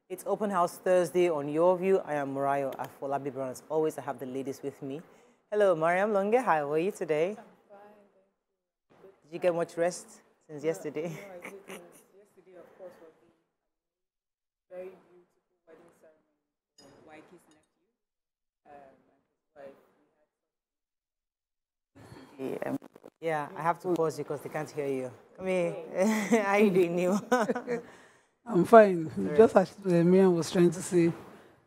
It's Open House Thursday on Your View. I am Murayo Afolabi Brown. As always, I have the ladies with me. Hello, Mariam Longe. How are you today? I'm fine, thank you. Did you get much rest since yesterday? No, I didn't. Yesterday, of course, was the very beautiful wedding ceremony for Waiki's nephew and his wife. Yeah, I have to pause you because they can't hear you. Come here. How are you doing, Neil? I'm fine. Just as Miriam was trying to say, it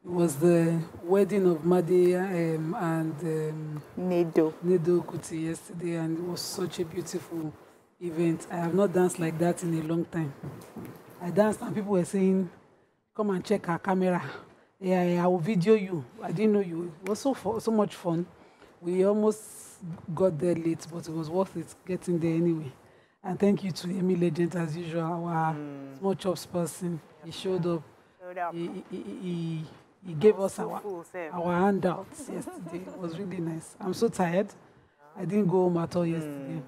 was the wedding of Made and Nedo Kuti yesterday, and it was such a beautiful event. I have not danced like that in a long time. I danced and people were saying, come and check our camera. Yeah, I will video you. I didn't know you. It was so much fun. We almost got there late, but it was worth it getting there anyway. And thank you to Emi Legend, as usual, our small chops person. He showed up. He gave us our handouts yesterday. It was really nice. I'm so tired. I didn't go home at all yesterday.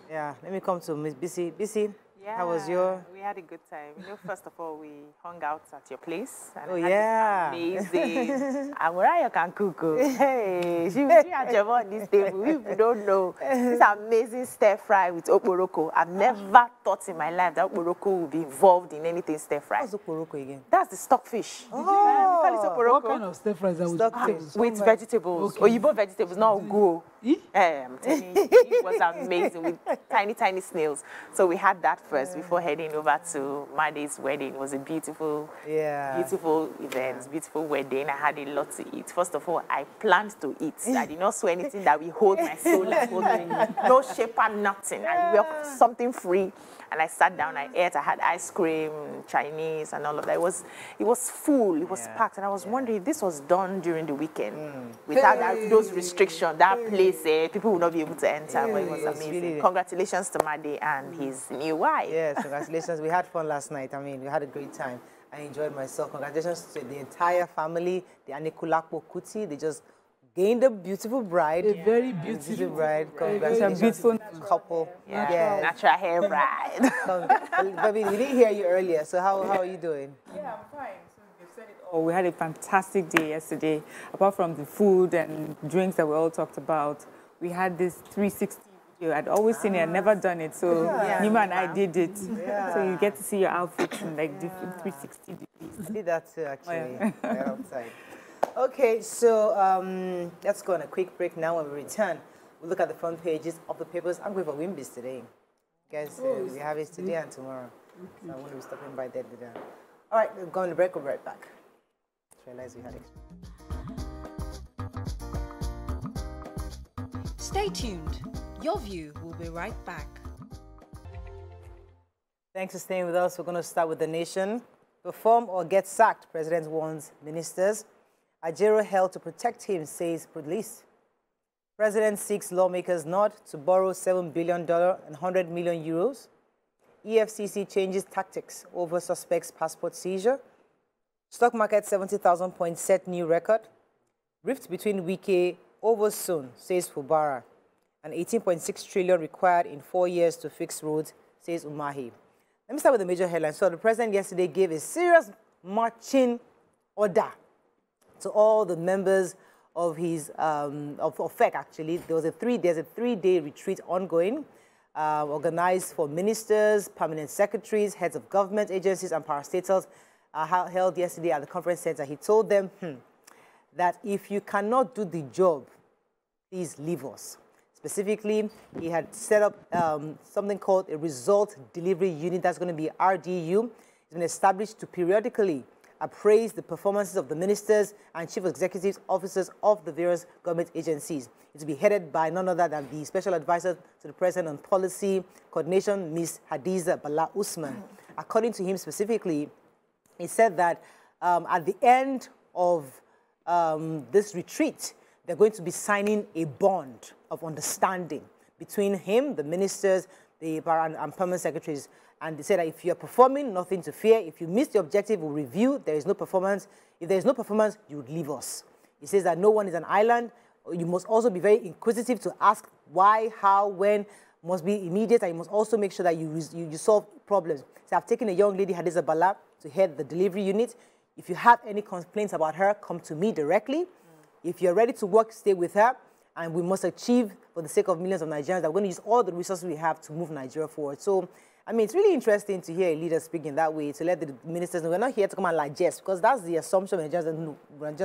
Yeah, let me come to Miss Beecee. Beecee, yeah, how was your? We had a good time. You know, first of all, we hung out at your place. And amazing. Amuraya can cook. Hey, she was at your on this table. If you don't know, this amazing stir fry with okporoko. I've never thought in my life that okporoko would be involved in anything stir fry. What's okporoko again? That's the stockfish. Oh, what kind of stir fries are we with vegetables. Okay. Oyibo vegetables, not go. I'm telling you, it was amazing with tiny, tiny snails. So we had that first before heading over to Made's wedding. It was a beautiful, beautiful event, beautiful wedding. I had a lot to eat. First of all, I planned to eat. I did not swear anything that will hold my soul and hold me. No shaper, nothing. I worked something free. And I sat down, I ate, I had ice cream, Chinese, and all of that. It was full, it was packed. And I was wondering if this was done during the weekend without those restrictions, that place, people would not be able to enter. But it was amazing. Really... Congratulations to Made and his new wife. Yes, congratulations. We had fun last night. I mean, we had a great time. I enjoyed myself. Congratulations to the entire family, the Anikulapo Kuti. They just gained a beautiful bride. A very beautiful bride. Congratulations. A beautiful couple. Natural hair bride. Baby, we didn't hear you earlier, so how are you doing? Yeah, I'm fine. So you've said it all. We had a fantastic day yesterday. Apart from the food and drinks that we all talked about, we had this 360 video. I'd always seen it, I'd never done it. So Nima and I did it. Yeah. So you get to see your outfits in like different 360 degrees. I did that too, actually. Right outside. Okay, so let's go on a quick break now. When we return, we'll look at the front pages of the papers. I'm going for Wimbies today. Guys, we have it today and tomorrow. Okay. So I'm going to be stopping by there today. All right, we're going to break. We'll be right back. Just realized we had it. Stay tuned. Your View will be right back. Thanks for staying with us. We're going to start with the nation. Perform or get sacked, President warns ministers. Ajero held to protect him, says police. President seeks lawmakers not to borrow $7 billion and 100 million euros. EFCC changes tactics over suspect's passport seizure. Stock market 70,000 points set new record. Rift between Wike over soon, says Fubara. And 18.6 trillion required in 4 years to fix roads, says Umahi. Let me start with the major headlines. So the president yesterday gave a serious marching order to all the members of his of FEC. Actually, there's a three-day retreat ongoing, organized for ministers, permanent secretaries, heads of government agencies, and parastatals. Held yesterday at the conference center. He told them that if you cannot do the job, please leave us. Specifically, he had set up something called a result delivery unit that's going to be RDU. It's been established to periodically appraise the performances of the ministers and chief executive officers of the various government agencies. It's to be headed by none other than the special advisor to the president on policy coordination, Ms. Hadiza Bala Usman. According to him specifically, he said that at the end of this retreat, they're going to be signing a bond of understanding between him, the ministers, and permanent secretaries. And they said that if you're performing, nothing to fear. If you miss the objective, we'll review. There is no performance. If there is no performance, you would leave us. He says that no one is an island. You must also be very inquisitive to ask why, how, when. Must be immediate, and you must also make sure that you solve problems. So I've taken a young lady, Hadiza Bala, to head the delivery unit. If you have any complaints about her, come to me directly. If you're ready to work, stay with her. And we must achieve, for the sake of millions of Nigerians, that we're going to use all the resources we have to move Nigeria forward. So, I mean, it's really interesting to hear a leader speaking that way, to let the ministers know we're not here to come and digest, because that's the assumption we just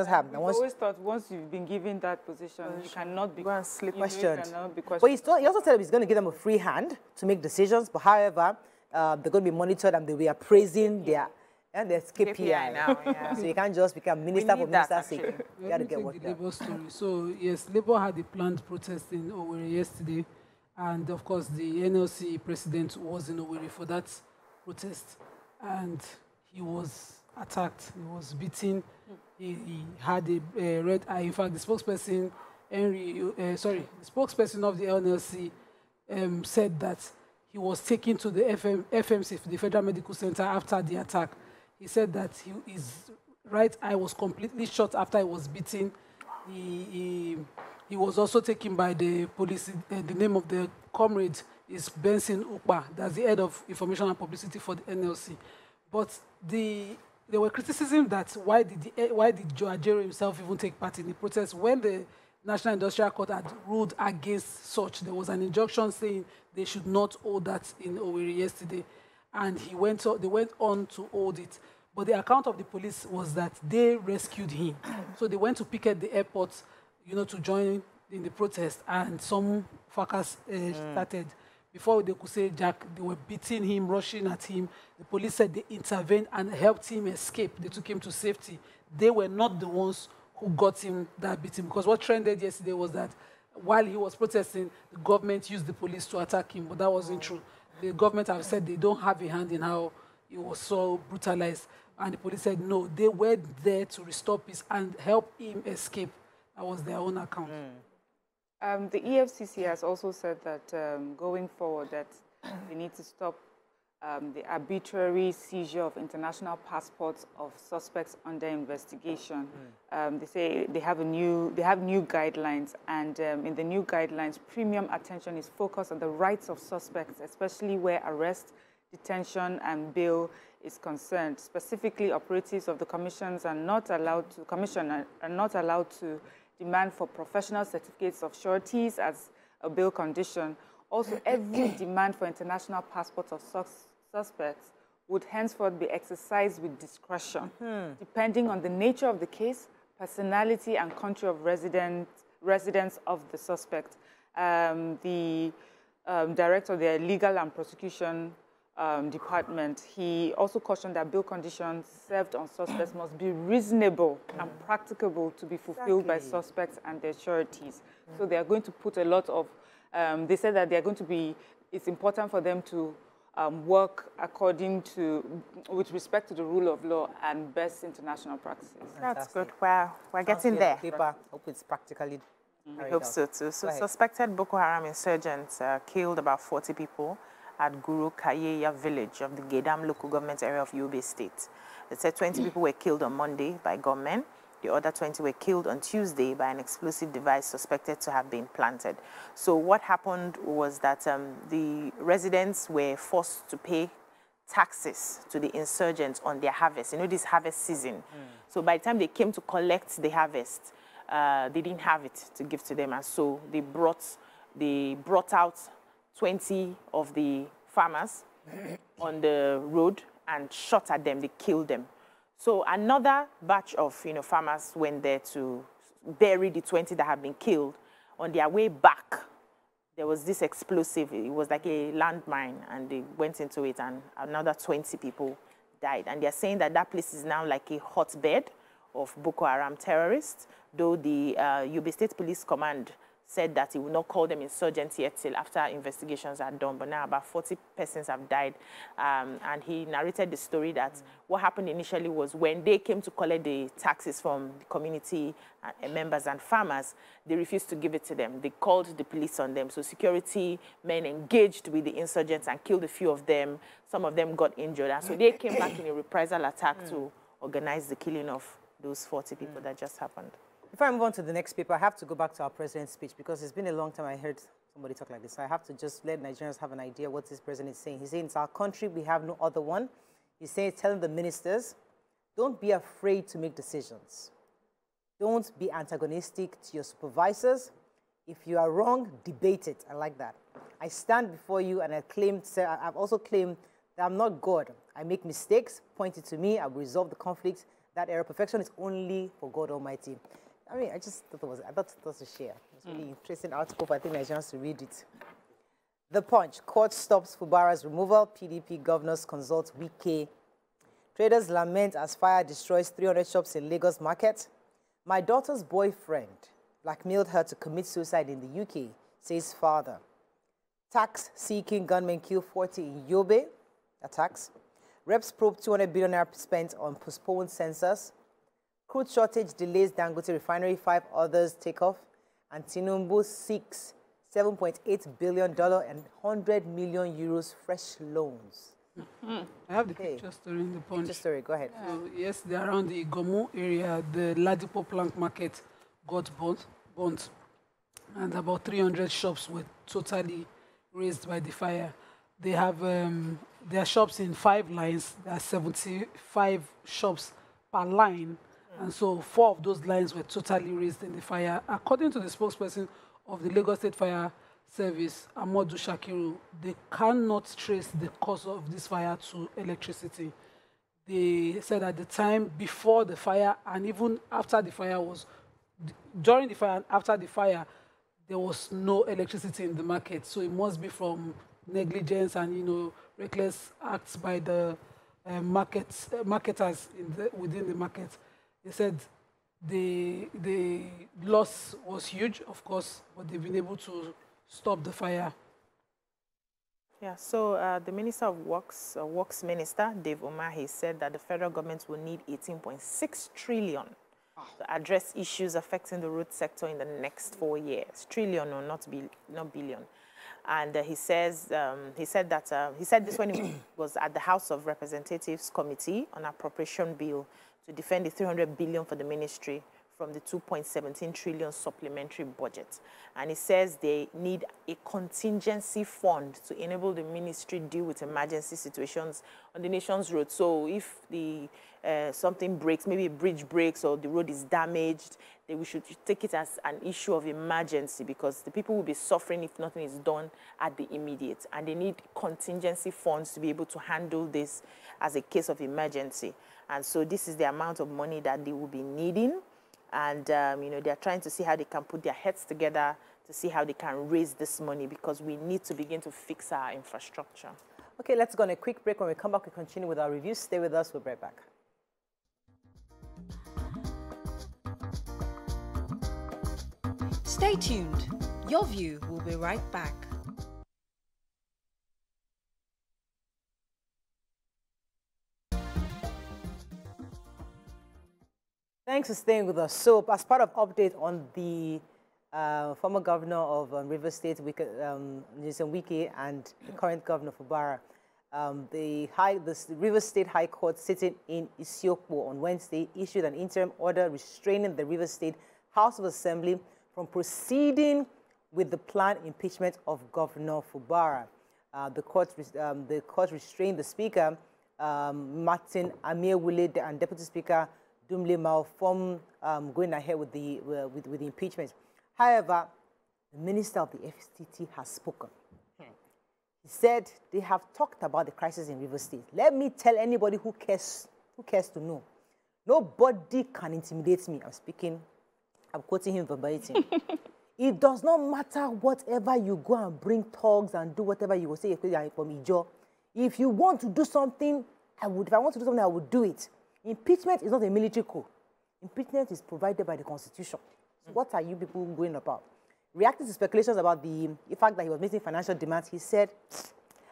have. I've always thought once you've been given that position, you cannot be questioned. But he also said he's going to give them a free hand to make decisions, but however, they're going to be monitored and they'll be appraising their KPI now. Yeah. So you can't just become minister for minister's sake. You got to get work done. So, yes, Labour had a planned protest in Owerri yesterday. And, of course, the NLC president was in Owerri for that protest. And he was attacked. He was beaten. He had a red eye. In fact, the spokesperson, the spokesperson of the NLC said that he was taken to the FMC, the Federal Medical Center, after the attack. He said that his right eye was completely shot after he was beaten. He was also taken by the police. The name of the comrade is Benson Ukpa. That's the head of information and publicity for the NLC. But there were criticism that why did Joe Ajero himself even take part in the protest when the National Industrial Court had ruled against such. There was an injunction saying they should not hold that in Owerri yesterday, and they went on to hold it. But the account of the police was that they rescued him. So they went to picket the airport, to join in the protest, and some fracas started. Before they could say Jack, they were beating him, rushing at him. The police said they intervened and helped him escape. They took him to safety. They were not the ones who got him that beating, because what trended yesterday was that while he was protesting, the government used the police to attack him, but that wasn't true. The government have said they don't have a hand in how he was so brutalized, and the police said no, they were there to restore peace and help him escape. That was their own account. The EFCC has also said that going forward that they need to stop the arbitrary seizure of international passports of suspects under investigation. They say they have new guidelines, and in the new guidelines, premium attention is focused on the rights of suspects, especially where arrest, detention, and bail is concerned. Specifically, operatives of the commissions are not allowed to demand for professional certificates of sureties as a bail condition. Also, every demand for international passports of suspects would henceforth be exercised with discretion, depending on the nature of the case, personality, and country of residence of the suspect. The director of the Legal and Prosecution Department, he also cautioned that bail conditions served on suspects must be reasonable and practicable to be fulfilled by suspects and their sureties. So they are going to put a lot of, they said that they are going to be, it's important for them to work according to, with respect to the rule of law and best international practices. That's good. We're getting there. Hope it's practically. I hope so too. So suspected Boko Haram insurgents killed about 40 people at Guru Kayeya village of the Gedam local government area of Yobe State. They said 20 people were killed on Monday by gunmen. The other 20 were killed on Tuesday by an explosive device suspected to have been planted. So what happened was that the residents were forced to pay taxes to the insurgents on their harvest. You know, this harvest season. So by the time they came to collect the harvest, they didn't have it to give to them. And so they brought out 20 of the farmers on the road and shot at them. They killed them. So another batch of farmers went there to bury the 20 that had been killed. On their way back, there was this explosive. It was like a landmine, and they went into it, and another 20 people died. And they're saying that that place is now like a hotbed of Boko Haram terrorists, though the Yobe State Police Command said that he would not call them insurgents yet till after investigations are done. But now about 40 persons have died. And he narrated the story that what happened initially was when they came to collect the taxes from the community members and farmers, they refused to give it to them. They called the police on them. So security men engaged with the insurgents and killed a few of them. Some of them got injured. And so they came back in a reprisal attack to organize the killing of those 40 people that just happened. Before I move on to the next paper, I have to go back to our president's speech because it's been a long time I heard somebody talk like this. So I have to just let Nigerians have an idea what this president is saying. He's saying it's our country, we have no other one. He's saying, telling the ministers, don't be afraid to make decisions. Don't be antagonistic to your supervisors. If you are wrong, debate it. I like that. I stand before you and I've also claimed that I'm not God. I make mistakes, point it to me, I will resolve the conflict. That error, perfection is only for God Almighty. I mean, I thought it was a share. It's a really interesting article, but I think Nigerians to read it. The Punch. Court stops Fubara's removal. PDP governors consult Wike. Traders lament as fire destroys 300 shops in Lagos market. My daughter's boyfriend blackmailed her to commit suicide in the UK, says father. Tax-seeking gunmen kill 40 in Yobe. Attacks. Reps probe 200 billion naira spent on postponed census. Crude shortage delays Dangote refinery, 5 others take off. And Tinubu seeks $7.8 billion and 100 million euros fresh loans. I have the picture story in the Punch. Picture story, go ahead. So, yes, they're around the Gomu area. The Ladipo plant market got burnt, and about 300 shops were totally razed by the fire. They have their shops in 5 lines. There are 75 shops per line, and so 4 of those lines were totally razed in the fire. According to the spokesperson of the Lagos State Fire Service, Amodu Shakiru, they cannot trace the cause of this fire to electricity. They said at the time before the fire and even after the fire during the fire and after the fire, there was no electricity in the market. So it must be from negligence and, reckless acts by the marketers within the market. They said the loss was huge, of course, but they've been able to stop the fire. Yeah, so the Minister of Works Minister, Dave Umahi, said that the federal government will need 18.6 trillion to address issues affecting the road sector in the next 4 years. Trillion, or not billion. And he said this when he was at the House of Representatives Committee on Appropriation Bill to defend the 300 billion for the ministry from the 2.17 trillion supplementary budget. And he says they need a contingency fund to enable the ministry deal with emergency situations on the nation's road. So if something breaks, maybe a bridge breaks or the road is damaged, then we should take it as an issue of emergency, because the people will be suffering if nothing is done at the immediate. And they need contingency funds to be able to handle this as a case of emergency. And so this is the amount of money that they will be needing. And, they're trying to see how they can put their heads together to see how they can raise this money, because we need to begin to fix our infrastructure. Okay, let's go on a quick break. When we come back, we continue with our reviews. Stay with us. We'll be right back. Stay tuned. Your View will be right back. Thanks for staying with us. So, as part of update on the former governor of Rivers State, Wike, and the current governor Fubara, the Rivers State High Court sitting in Isiokpo on Wednesday issued an interim order restraining the Rivers State House of Assembly from proceeding with the planned impeachment of Governor Fubara. The court restrained the Speaker, Martin Amiewule, and Deputy Speaker Dumle Mao from going ahead with the impeachment. However, the Minister of the FCT has spoken. He said they have talked about the crisis in Rivers State. Let me tell anybody who cares to know. Nobody can intimidate me. I'm quoting him verbatim. It does not matter whatever you go and bring thugs and do whatever you will say from Ijo. If you want to do something, I would. If I want to do something, I would do it. Impeachment is not a military coup. Impeachment is provided by the Constitution. So what are you people going about? Reacting to speculations about the fact that he was making financial demands, he said,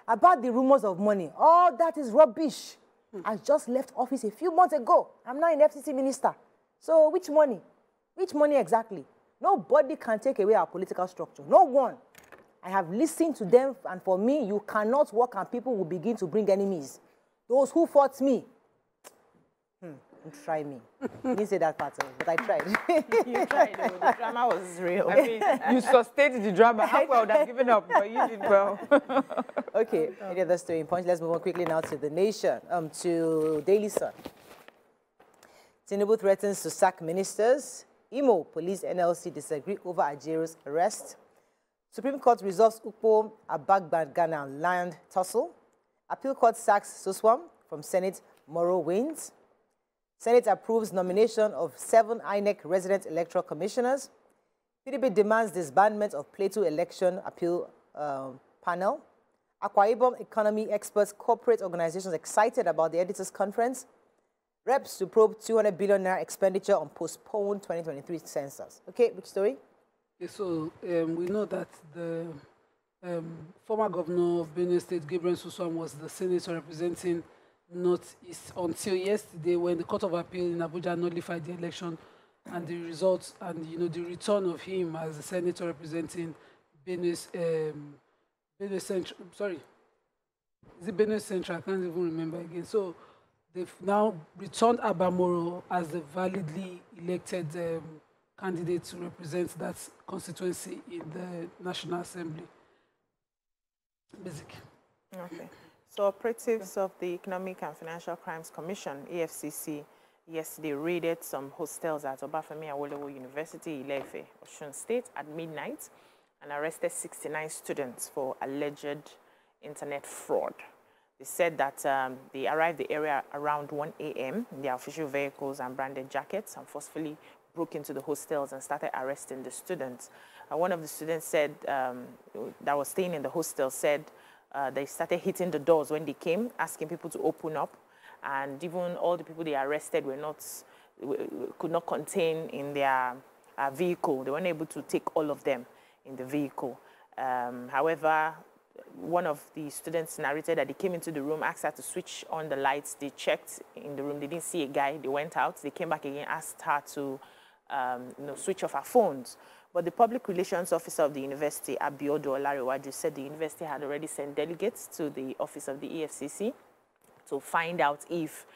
about the rumors of money, all that is rubbish. I just left office a few months ago. I'm now an FCC minister. So which money? Which money exactly? Nobody can take away our political structure. No one. I have listened to them, and for me, you cannot work and people will begin to bring enemies. Those who fought me. try me. You didn't say that part, but I tried. You tried, though. The drama was real. I mean, you sustained the drama. How I would have given up, but you did well. Okay, any other story in Punch? Let's move on quickly now to The Nation, to Daily Sun. Tinubu threatens to sack ministers. Imo police NLC disagree over Ajero's arrest. Supreme Court resolves Ukpo Abagbagana land tussle. Appeal Court sacks Soswam from Senate. Moro wins. Senate approves nomination of 7 INEC resident electoral commissioners. PDP demands disbandment of Plateau election appeal panel. Akwa Ibom economy experts, corporate organizations excited about the editors' conference. Reps to probe 200 billion naira expenditure on postponed 2023 census. Okay, which story? Yeah, so we know that the former governor of Benue State, Gabriel Suswam, was the senator representing Northeast until yesterday, when the Court of Appeal in Abuja nullified the election, and the results and the return of him as the senator representing Benue Central. Sorry, is it Benue Central? I can't even remember again. So they've now returned Abamoro as the validly elected candidate to represent that constituency in the National Assembly. Basic. Okay. So operatives of the Economic and Financial Crimes Commission, EFCC, yesterday raided some hostels at Obafemi Awolowo University, Ile-Ife, Osun State at midnight and arrested 69 students for alleged internet fraud. They said that they arrived the area around 1 a.m. in their official vehicles and branded jackets and forcefully broke into the hostels and started arresting the students. One of the students said, that was staying in the hostel, said they started hitting the doors when they came, asking people to open up. And even all the people they arrested could not contain in their vehicle. They weren't able to take all of them in the vehicle. However, one of the students narrated that they came into the room, asked her to switch on the lights. They checked in the room. They didn't see a guy. They went out. They came back again, asked her to switch off her phones. But the public relations officer of the university, Abiodo Olariwaju, said the university had already sent delegates to the office of the EFCC to find out if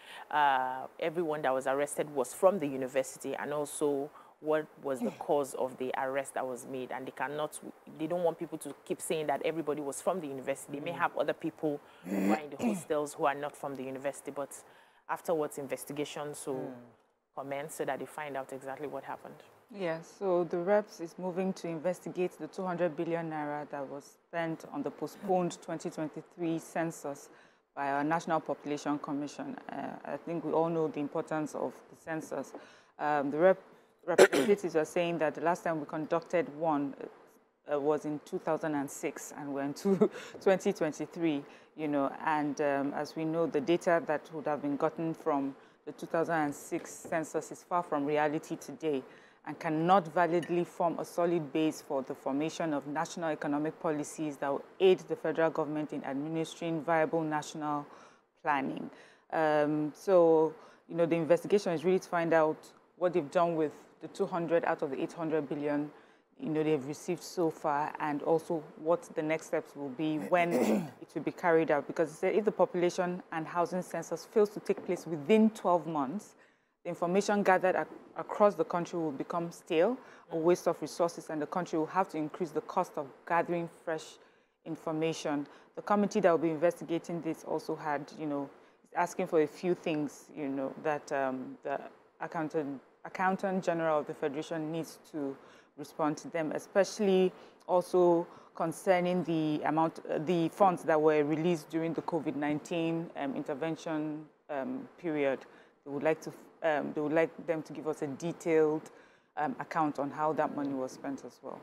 everyone that was arrested was from the university, and also what was the cause of the arrest that was made. And they don't want people to keep saying that everybody was from the university. They may have other people who are in the hostels who are not from the university, but afterwards investigations will commence so that they find out exactly what happened. Yeah, so the reps is moving to investigate the 200 billion naira that was spent on the postponed 2023 census by our National Population Commission. I think we all know the importance of the census. The representatives are saying that the last time we conducted one was in 2006, and we're into 2023, and as we know, the data that would have been gotten from the 2006 census is far from reality today and cannot validly form a solid base for the formation of national economic policies that will aid the federal government in administering viable national planning. So, the investigation is really to find out what they've done with the 200 out of the 800 billion, they've received so far, and also what the next steps will be when it will be carried out. Because if the population and housing census fails to take place within 12 months, the information gathered across the country will become stale, a waste of resources, and the country will have to increase the cost of gathering fresh information. The committee that will be investigating this also had, asking for a few things, that the Accountant General of the Federation needs to respond to them, especially also concerning the funds that were released during the COVID-19 intervention period. They would like them to give us a detailed account on how that money was spent as well.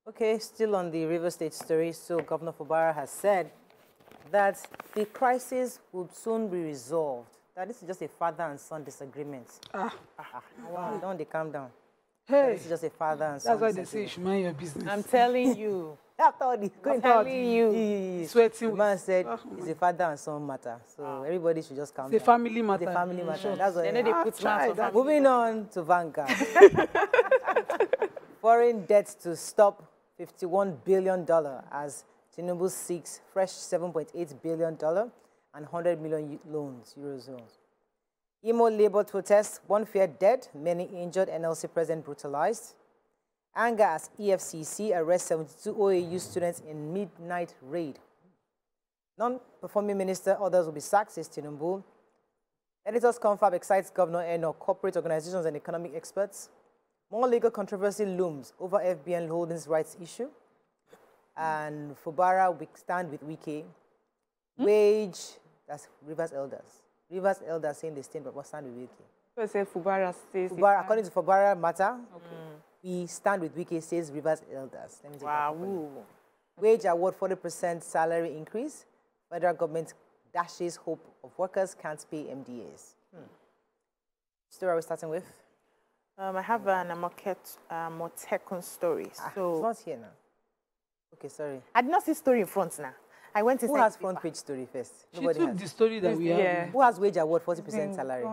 Okay, still on the River State story. So Governor Fubara has said that the crisis would soon be resolved. That this is just a father and son disagreement. Wow. Don't they calm down? Hey, this is just a father and son. That's why they say you should mind your business. I'm telling you. I'm telling you. Sweating. Man said it's a father and son matter. So everybody should just calm down. It's a family matter. It's a family matter. That's what they put Moving on to Vanguard. Foreign debt to stop $51 billion as Tinubu seeks fresh $7.8 billion and 100 million loans, Eurozones. Imo labor protests, one fear dead, many injured, NLC president brutalized. Anger as EFCC arrests 72 OAU students in midnight raid. Non-performing minister, others will be sacked, says Tokunbo. Editors confab excites Governor Eno, corporate organizations and economic experts. More legal controversy looms over FBN Holdings rights issue. And Fubara, we stand with Wike. Wage, that's Rivers Elders. Rivers Elders saying they stand with Wike. So say Fubara says Fubara, according to Fubara matter, we stand with Wike, says Rivers Elders. Let me take wow. Wage award 40% salary increase. Federal government dashes hope of workers can't pay MDAs. Story are we starting with? I have an Amotekun story. So it's not here now. Okay, sorry. I did not see story in front now. I went to. Who has front page story first? She took the story that we have. Who has wage award 40% salary?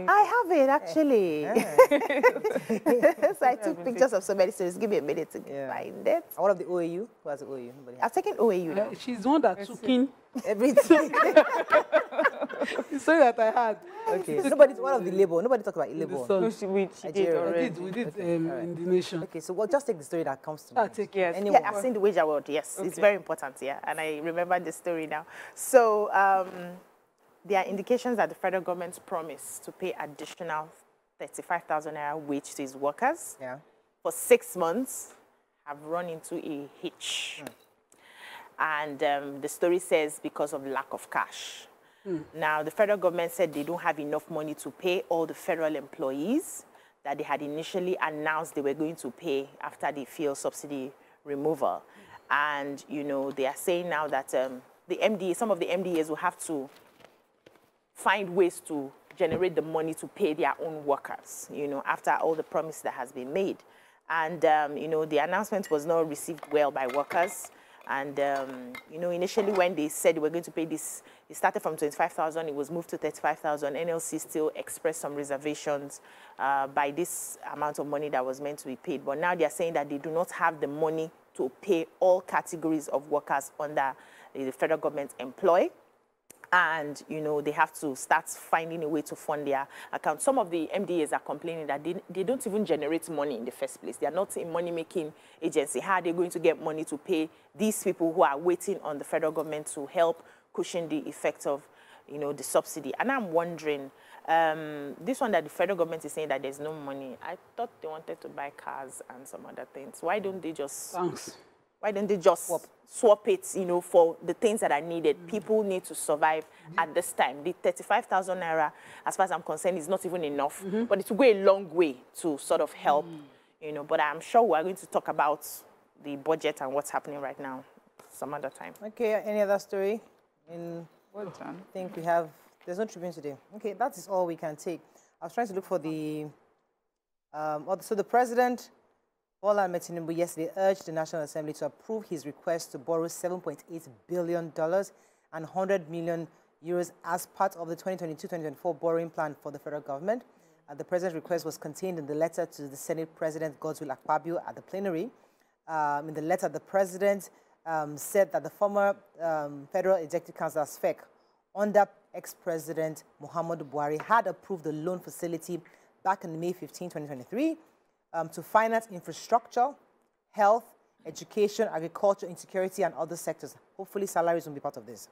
I have it actually. So I took pictures of so many stories. Give me a minute to find it. What of the OAU? Who has the OAU? Nobody has. I've taken OAU now. She's the one that took in everything. the story that I had. Okay. Nobody's one of the labor. Nobody talked about labor. No, she did already. We did in the nation. Okay, so we'll just take the story that comes to mind. Take yes. Anyway. Yeah, I've seen the wage award. Yes, it's very important. Yeah, and I remember the story now. So there are indications that the federal government promised to pay additional 35,000 naira wage to its workers. Yeah. For 6 months, have run into a hitch. And the story says because of lack of cash. Now, the federal government said they don't have enough money to pay all the federal employees that they had initially announced they were going to pay after the fuel subsidy removal. And, you know, they are saying now that some of the MDAs will have to find ways to generate the money to pay their own workers, you know, after all the promise that has been made. And, you know, the announcement was not received well by workers. And, you know, initially when they said they were going to pay this, it started from 25,000, it was moved to 35,000. NLC still expressed some reservations by this amount of money that was meant to be paid. But now they are saying that they do not have the money to pay all categories of workers under the federal government employ. And, you know, they have to start finding a way to fund their account. Some of the MDAs are complaining that they don't even generate money in the first place. They are not a money-making agency. How are they going to get money to pay these people who are waiting on the federal government to help cushion the effect of, you know, the subsidy? And I'm wondering, this one that the federal government is saying that there's no money, I thought they wanted to buy cars and some other things. Why don't they just... Why don't they just swap it, you know, for the things that are needed? People need to survive at this time. The 35,000 naira, as far as I'm concerned, is not even enough. But it will go a long way to sort of help, you know. But I'm sure we're going to talk about the budget and what's happening right now some other time. Okay, any other story? Well done. I think we have, there's no Tribune today. Okay, that is all we can take. I was trying to look for the, so the president, Bola Ahmed Tinubu, yesterday urged the National Assembly to approve his request to borrow $7.8 billion and 100 million euros as part of the 2022-2024 borrowing plan for the federal government. The president's request was contained in the letter to the Senate President Godswill Akpabio at the plenary. In the letter, the president said that the former Federal Executive Council, SFEC, under ex-president Muhammadu Buhari, had approved the loan facility back on May 15, 2023, to finance infrastructure, health, education, agriculture, insecurity, and other sectors. Hopefully, salaries will be part of this.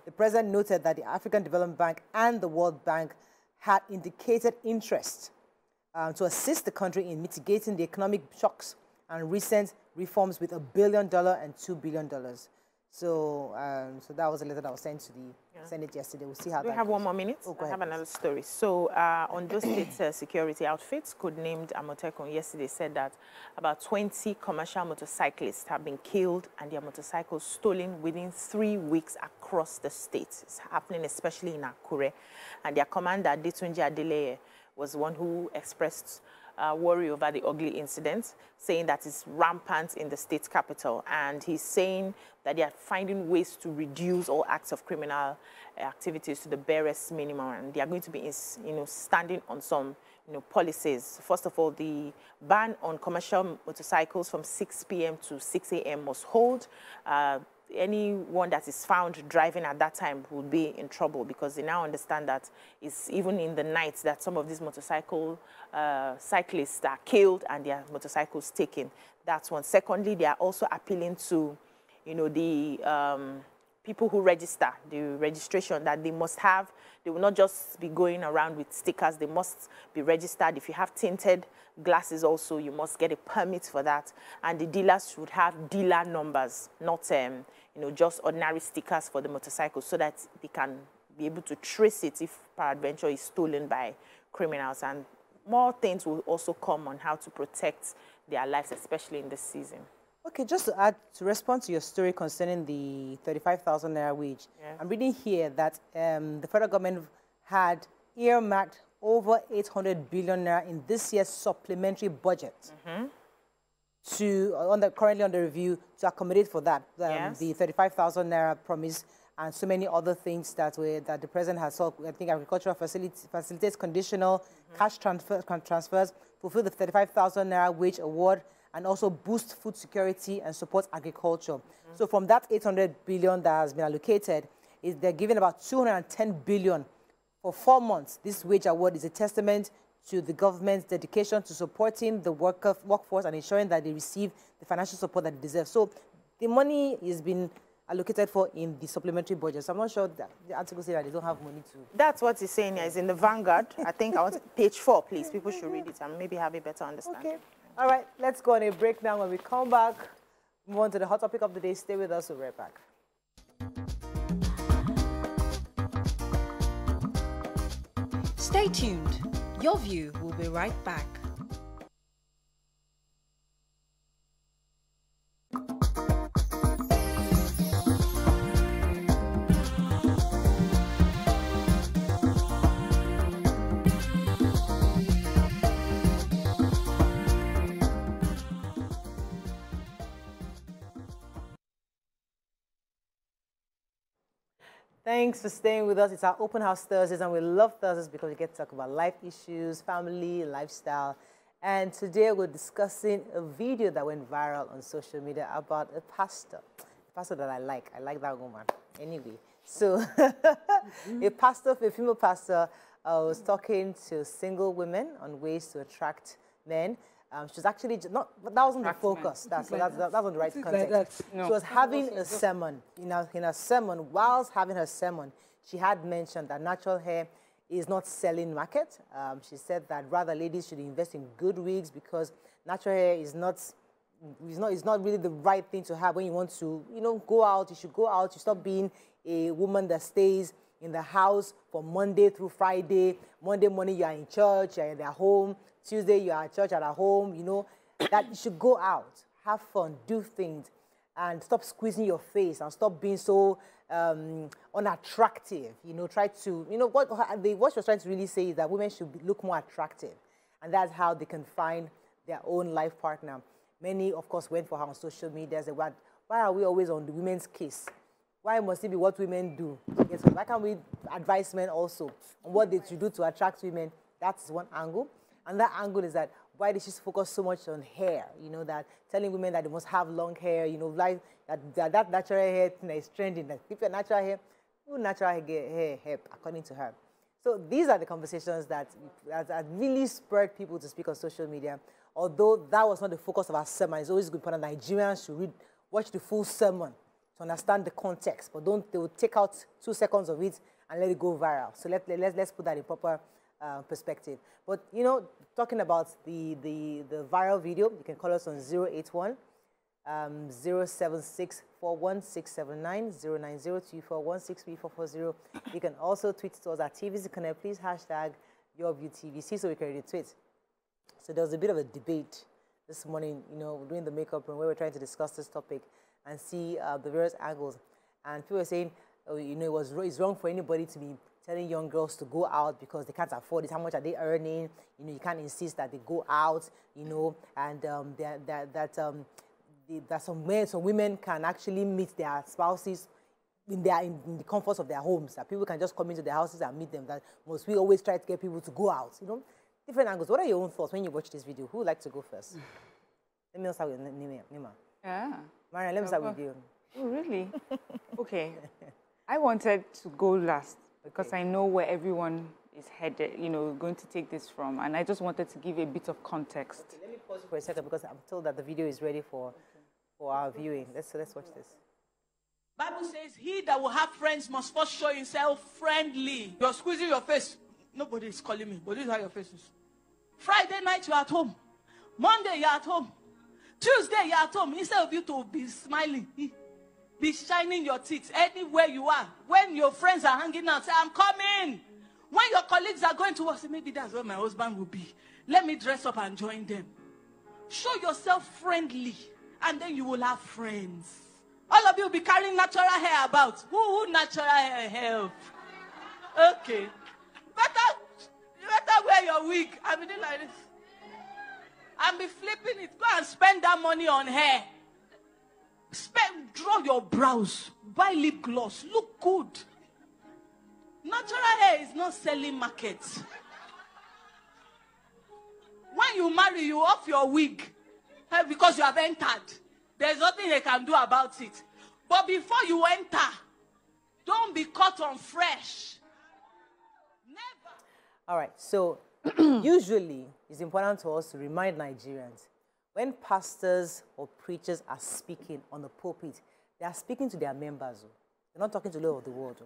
The president noted that the African Development Bank and the World Bank had indicated interest to assist the country in mitigating the economic shocks and recent reforms with $1 billion and $2 billion. So, so that was a letter that was sent to the Senate yesterday. We'll see how that goes. We have 1 more minute. Oh, go ahead. I have another story. So, on those state security outfits, codenamed Amotekun, yesterday said that about 20 commercial motorcyclists have been killed and their motorcycles stolen within 3 weeks across the state. It's happening especially in Akure. And their commander, Detunji Adeleye, was the one who expressed worry over the ugly incident, saying that it's rampant in the state capital. And he's saying that they are finding ways to reduce all acts of criminal activities to the barest minimum. And they are going to be, you know, standing on some, you know, policies. First of all, the ban on commercial motorcycles from 6 p.m. to 6 a.m. must hold. A anyone that is found driving at that time would be in trouble, because they now understand that it's even in the night that some of these motorcycle cyclists are killed and their motorcycles taken. That's one. Secondly, they are also appealing to, you know, the people who register, the registration that they must have. They will not just be going around with stickers. They must be registered. If you have tinted glasses also, you must get a permit for that. And the dealers should have dealer numbers, not you know, just ordinary stickers for the motorcycle, so that they can be able to trace it if peradventure is stolen by criminals. And more things will also come on how to protect their lives, especially in this season. Okay, just to add, to respond to your story concerning the 35,000 naira wage, Yeah. I'm reading here that the federal government had earmarked over 800 billion naira in this year's supplementary budget to, currently under review, to accommodate for that, Yes. the 35,000 naira promise and so many other things that the president has sought. I think agricultural facilitates conditional cash transfers, fulfill the 35,000 naira wage award, and also boost food security and support agriculture. So from that 800 billion that has been allocated, they're giving about 210 billion for 4 months. This wage award is a testament to the government's dedication to supporting the workforce and ensuring that they receive the financial support that they deserve. So the money is being allocated for in the supplementary budget. So I'm not sure that the article says that they don't have money to. That's what he's saying here. It's in the Vanguard. I think I want page 4, please. People should read it and maybe have a better understanding. Okay. All right, let's go on a break now. When we come back, move on to the hot topic of the day. Stay with us. We'll be right back. Stay tuned. Your View will be right back. Thanks for staying with us. It's our open house Thursdays, and we love Thursdays because we get to talk about life issues, family, lifestyle. And today we're discussing a video that went viral on social media about a pastor that I like. I like that woman. Anyway, so a female pastor, was talking to single women on ways to attract men. She was actually not, but that wasn't the focus. That wasn't the right context. No. She was having a sermon. In her sermon, whilst having her sermon, she had mentioned that natural hair is not selling market. She said that rather ladies should invest in good wigs because natural hair is not really the right thing to have when you want to, go out. You should go out. You stop being a woman that stays in the house from Monday through Friday. Monday morning you are in church, you're in their home. Tuesday you are at church at home. That you should go out, have fun, do things, and stop squeezing your face and stop being so unattractive. Try to, what she was trying to really say is that women should look more attractive, and that's how they can find their own life partner. Many, of course, went for her on social media. Said, why are we always on the women's case? Why must it be what women do? Why can't we advise men also on what they should do to attract women? That's one angle. And that angle is that why did she focus so much on hair? That telling women that they must have long hair, like that natural hair thing is trending. That if you're natural hair, who natural hair, according to her. So these are the conversations that really spurred people to speak on social media. Although that was not the focus of our sermon, it's always good for Nigerians to watch the full sermon to understand the context, but they will take out 2 seconds of it and let it go viral. So let's put that in proper perspective. But talking about the viral video, you can call us on 081 076 41679 09024163440. You can also tweet to us at TVC Connect. Please hashtag YourViewTVC so we can retweet. So there was a bit of a debate this morning, during the makeup room where we're trying to discuss this topic and see the various angles. And people were saying, it's wrong for anybody to be telling young girls to go out because they can't afford it. How much are they earning? You can't insist that they go out, and that some women can actually meet their spouses in the comforts of their homes. That people can just come into their houses and meet them. That must we always try to get people to go out, Different angles. What are your own thoughts when you watch this video? Who would like to go first? Let me start with Nima. Yeah. Mariam, let me start with you. Oh, really? Okay. I wanted to go last because I know where everyone is headed, you know, going to take this from. And I just wanted to give a bit of context. Okay, let me pause for a second because I'm told that the video is ready for our viewing. Let's watch this. Bible says, he that will have friends must first show himself friendly. You're squeezing your face. Nobody is calling me, but this is how your face is. Friday night, you're at home. Monday, you're at home. Tuesday, you're at home. Instead of you to be smiling, be shining your teeth anywhere you are. When your friends are hanging out, say, I'm coming. When your colleagues are going to work, say, maybe that's where my husband will be. Let me dress up and join them. Show yourself friendly, and then you will have friends. All of you will be carrying natural hair about. Who natural hair help? Okay. Better wear your wig. I mean, like this. And be flipping it. Go and spend that money on hair. Draw your brows. Buy lip gloss. Look good. Natural hair is not selling market. When you marry, you off your wig because you have entered. There's nothing they can do about it. But before you enter, don't be caught on fresh. Never. All right, so usually it's important to us to remind Nigerians when pastors or preachers are speaking on the pulpit, they are speaking to their members. They're not talking to the whole of the world.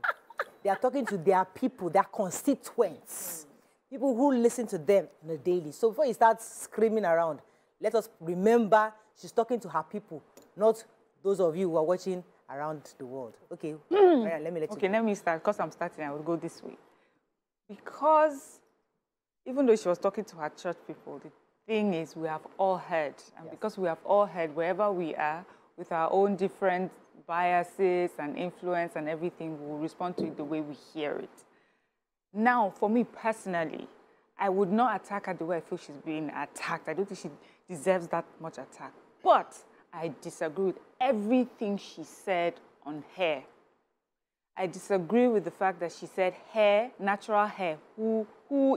They are talking to their people, their constituents, people who listen to them on a daily. So before you start screaming around, let us remember she's talking to her people, not those of you who are watching around the world. Okay, Mariam, let me let you Okay, let me start. Because I'm starting, I will go this way. Because even though she was talking to her church people, the thing is we have all heard. And because we have all heard, wherever we are, with our own different biases and influence and everything, we will respond to it the way we hear it. Now, for me personally, I would not attack her the way I feel she's being attacked. I don't think she deserves that much attack. But I disagree with everything she said on hair. I disagree with the fact that she said hair, natural hair, who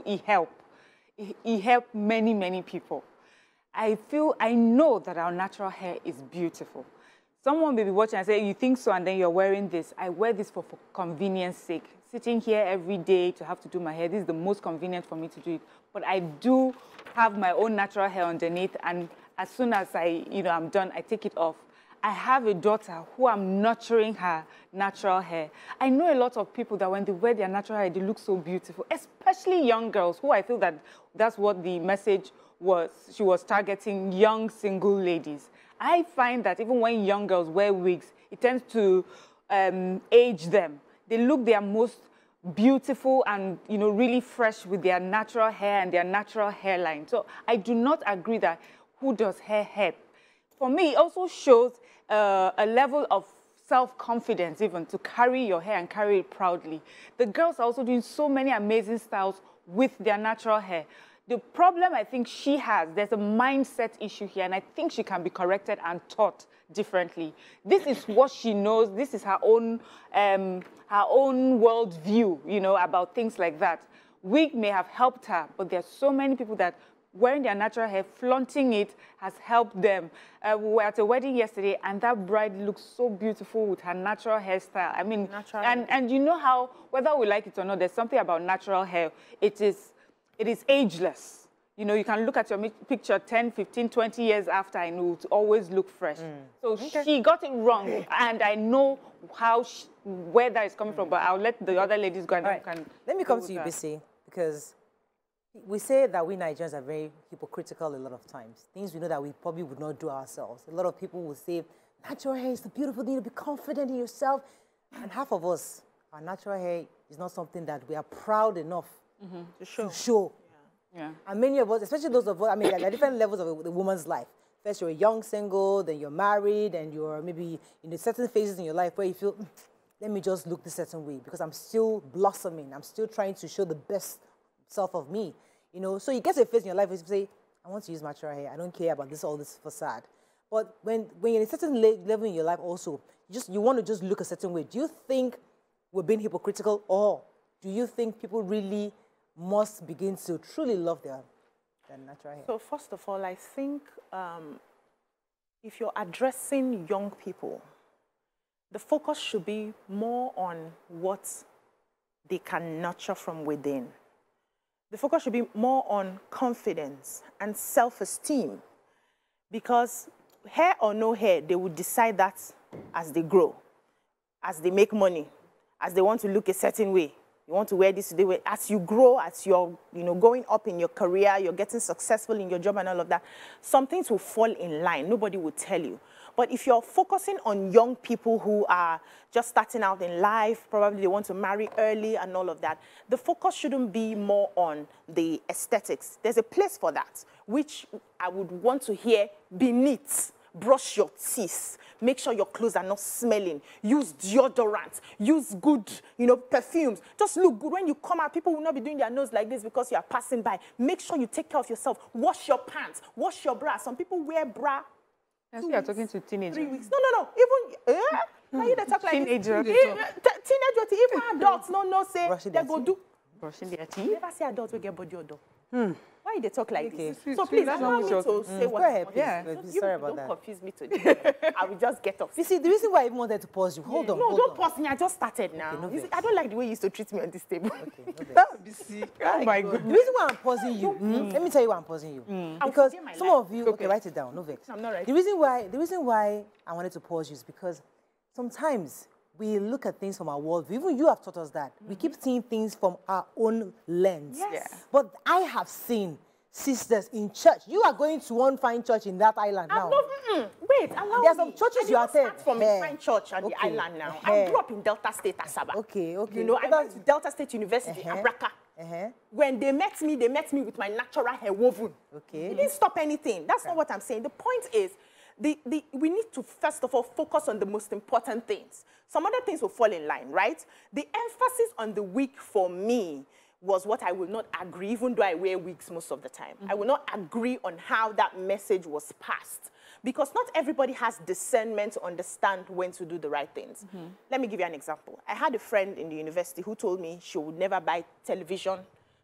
he helped. He helped many, many people. I know that our natural hair is beautiful. Someone may be watching and say, you think so, and then you're wearing this. I wear this for convenience sake. Sitting here every day to have to do my hair, this is the most convenient for me to do it. But I do have my own natural hair underneath, and as soon as I'm done, I take it off. I have a daughter who I'm nurturing her natural hair. I know a lot of people that when they wear their natural hair, they look so beautiful, especially young girls, who I feel that that's what the message was. She was targeting young single ladies. I find that even when young girls wear wigs, it tends to age them. They look their most beautiful and, really fresh with their natural hair and their natural hairline. So I do not agree that who does hair help. For me, it also shows a level of self-confidence even to carry your hair and carry it proudly. The girls are also doing so many amazing styles with their natural hair. The problem I think she has, there's a mindset issue here, and I think she can be corrected and taught differently. This is what she knows. This is her own worldview, about things like that. Wig may have helped her, but there's so many people that wearing their natural hair, flaunting it, has helped them. We were at a wedding yesterday, and that bride looks so beautiful with her natural hairstyle. I mean, and you know how, whether we like it or not, there's something about natural hair. It is ageless. You can look at your picture 10, 15, 20 years after, and it will always look fresh. So she got it wrong, and I know where that is coming from, but I'll let the other ladies go. And let me come to you, Beecee, because we say that we Nigerians are very hypocritical a lot of times. Things we know that we probably would not do ourselves. A lot of people will say, natural hair is the beautiful thing, to be confident in yourself. And half of us, our natural hair is not something that we are proud enough to show. Yeah. And many of us, especially those of us, there are different levels of the woman's life. First, you're a young single, then you're married, and you're maybe in certain phases in your life where you feel, let me just look this certain way because I'm still blossoming. I'm still trying to show the best self of me. So you get to a phase in your life where you say, I want to use natural hair. I don't care about all this facade. But when you're in a certain level in your life also, you want to just look a certain way. Do you think we're being hypocritical, or do you think people really must begin to truly love their natural hair? So first of all, I think if you're addressing young people, the focus should be more on what they can nurture from within. The focus should be more on confidence and self-esteem, because hair or no hair, they will decide that as they grow, as they make money, as they want to look a certain way. You want to wear this today. As you grow, as you're going up in your career, you're getting successful in your job and all of that, some things will fall in line. Nobody will tell you. But if you're focusing on young people who are just starting out in life, probably they want to marry early and all of that, the focus shouldn't be more on the aesthetics. There's a place for that, which I would want to hear be neat. Brush your teeth. Make sure your clothes are not smelling. Use deodorant. Use good, perfumes. Just look good. When you come out, people will not be doing their nose like this because you are passing by. Make sure you take care of yourself. Wash your pants. Wash your bra. Some people wear bra. Yes, you are talking to teenagers. 3 weeks. No. Even, now you talk like teenagers. Teenagers, even adults, no, say, they go do. Brushing their teeth. You never see adults who get body odor. Why they talk like this? So So please, that's allow not me your- to say what Go ahead, I please. want. Sorry about Don't that. confuse me today. I will just get off. You see, the reason why I even wanted to pause you, hold on. No, hold don't on. pause me. I just started now. no You see, vex. I don't like the way you used to treat me on this table. Okay, no vex. Oh my The goodness. reason why I'm pausing you, let me tell you why I'm pausing you. Because forget my some life. of you, okay, write it down, no vex. I'm not writing. The reason why I wanted to pause you is because sometimes we look at things from our worldview. Even you have taught us that. We keep seeing things from our own lens. Yes. Yeah. But I have seen sisters in church. You are going to one fine church in that island now. Wait, allow There are me. some churches I you did not attend. start from a fine church on the Okay. island now. Eh. I grew up in Delta State, Asaba. Okay. I went to Delta State University, Abraka. When they met me with my natural hair woven. Okay. It didn't stop anything. That's not what I'm saying. The point is, we need to first of all focus on the most important things. Some other things will fall in line, right? The emphasis on the wig for me was what I will not agree, even though I wear wigs most of the time. I will not agree on how that message was passed, because not everybody has discernment to understand when to do the right things. Let me give you an example. I had a friend in the university who told me she would never buy television,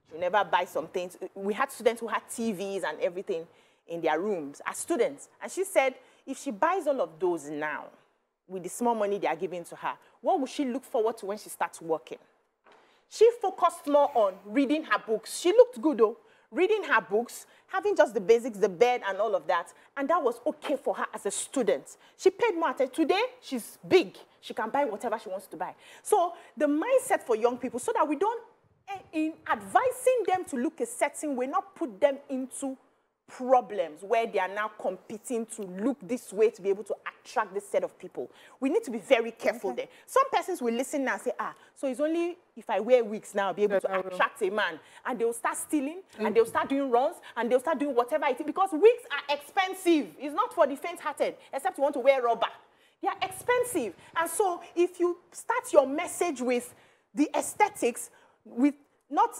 she would never buy some things. We had students who had TVs and everything in their rooms as students. And she said, if she buys all of those now, with the small money they are giving to her, what will she look forward to when she starts working? She focused more on reading her books. She looked good, though. Reading her books, having just the basics, the bed and all of that. And that was okay for her as a student. She paid more attention. Today, she's big. She can buy whatever she wants to buy. So the mindset for young people, so that we don't, in advising them to look a certain way, not put them into problems where they are now competing to look this way to be able to attract this set of people. We need to be very careful there. Some persons will listen now and say, so it's only if I wear wigs now I'll be able to attract a man. And they'll start stealing, and they'll start doing runs, and they'll start doing whatever it is, because wigs are expensive. It's not for the faint-hearted, except you want to wear rubber. They are expensive. And so if you start your message with the aesthetics, with not,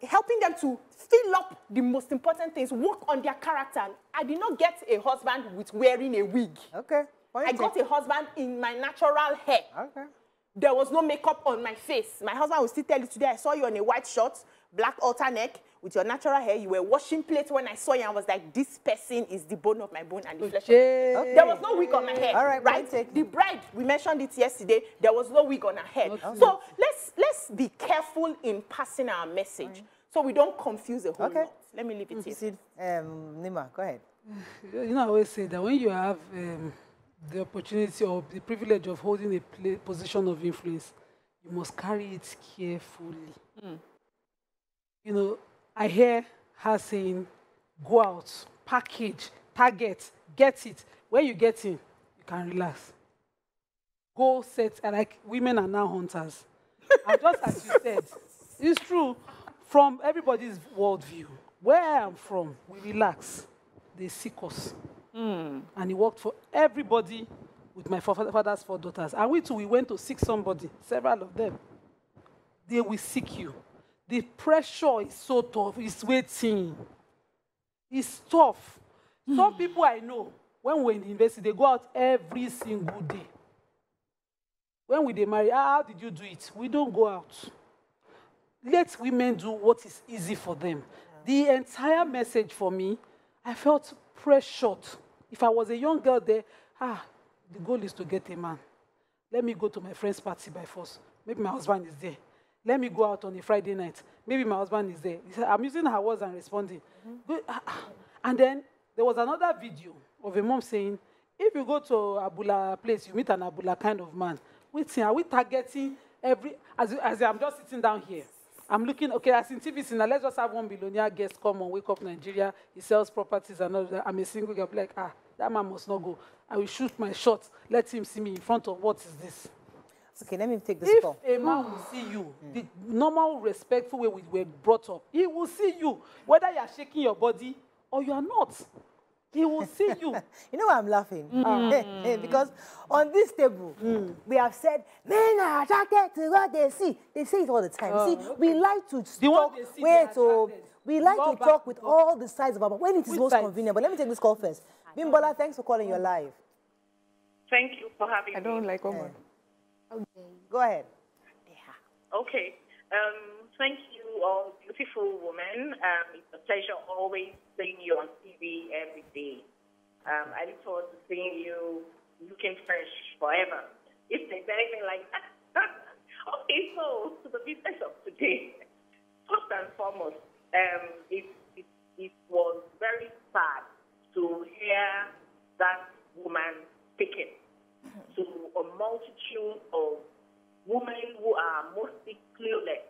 helping them to fill up the most important things, work on their character. I did not get a husband with wearing a wig. Okay. I got a husband in my natural hair. Okay. There was no makeup on my face. My husband will still tell you today, I saw you on a white shirt, black halter neck, with your natural hair. You were washing plates when I saw you. I was like, this person is the bone of my bone and the flesh of my flesh. Okay. There was no wig on my head. All right, right? The bride, we mentioned it yesterday, there was no wig on her head. Okay. So let's be careful in passing our message so we don't confuse a whole lot. Let me leave it here. Nima, go ahead. I always say that when you have the opportunity or the privilege of holding a position of influence, you must carry it carefully. I hear her saying, go out, package, target, get it. When you get in, you can relax. Go set, like women are now hunters. And just as you said, it's true, from everybody's worldview, where I am from, we relax. They seek us. And he worked for everybody with my father's 4 daughters. And we too, we went to seek somebody, several of them. They will seek you. The pressure is so tough. It's waiting. It's tough. Some people I know, when we're in the university, they go out every single day. When we marry, how did you do it? We don't go out. Let women do what is easy for them. The entire message for me, I felt pressured. If I was a young girl there, the goal is to get a man. let me go to my friend's party by force. Maybe my husband is there. Let me go out on a Friday night. Maybe my husband is there. He said, I'm using her words and responding. And then there was another video of a mom saying, if you go to Abula place, you meet an Abula kind of man. Wait, are we targeting every, as I'm just sitting down here, I'm looking, okay, as in TV, now let's just have one billionaire guest come on Wake Up Nigeria. He sells properties and all that. I'm a single girl, like, that man must not go. I will shoot my shot. Let him see me in front of what is this? Okay, let me take this call. If a man will see you, the normal, respectful way we were brought up, he will see you, whether you are shaking your body or you are not. He will see you. You know why I'm laughing? Because on this table, we have said, men are attracted to what they see. They say it all the time. See, we like to talk, we like to talk with all the sides of our, when it is most convenient. But let me take this call first. Bimbola, thanks for calling. You're live. Thank you for having me. I don't like women. Okay, go ahead. Okay. Thank you, all beautiful women. It's a pleasure always seeing you on TV every day. I look forward to seeing you looking fresh forever. If there's anything like that. Okay, so to the business of today. First and foremost, it was very sad to hear that woman speaking to a multitude of women who are mostly clueless,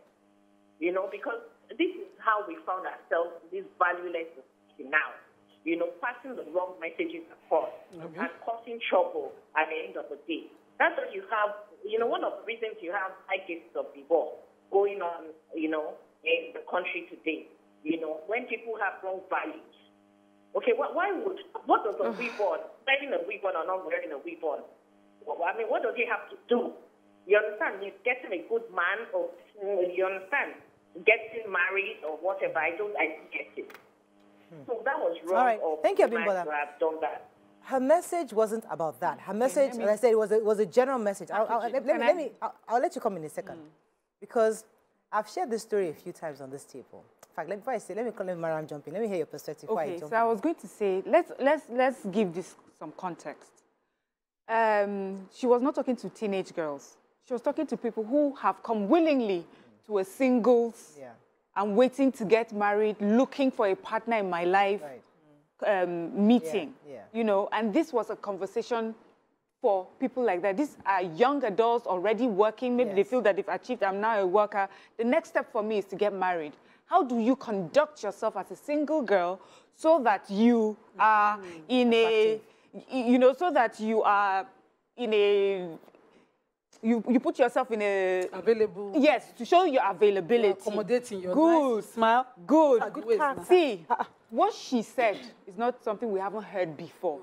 you know, because this is how we found ourselves in this valueless society now, you know, passing the wrong messages across and causing trouble at the end of the day. That's what you have, you know, one of the reasons you have high cases of divorce going on, you know, in the country today, you know, when people have wrong values. Okay, what does a reborn, wearing a reborn or not wearing a reborn, I mean, what does he have to do? You understand? He's getting a good man, or you understand? Getting married or whatever. I don't get it. So that was wrong. All right. Thank you, Bimbola. To have done that. Her message wasn't about that. Her message, as I said, it was a general message. I'll let you come in a second, because I've shared this story a few times on this table. In fact, before I say, let me call Mariam jump in. Let me hear your perspective. Okay, so I was going to say, let's give this some context. She was not talking to teenage girls. She was talking to people who have come willingly to a singles and waiting to get married, looking for a partner in my life, meeting, you know, and this was a conversation for people like that. These are young adults already working. Maybe they feel that they've achieved, I'm now a worker. The next step for me is to get married. How do you conduct yourself as a single girl so that you are in a, you know, so that you are in a, you put yourself in a... Available. Yes, to show your availability. You're accommodating your good nice smile. Good. Good. See, what she said is not something we haven't heard before.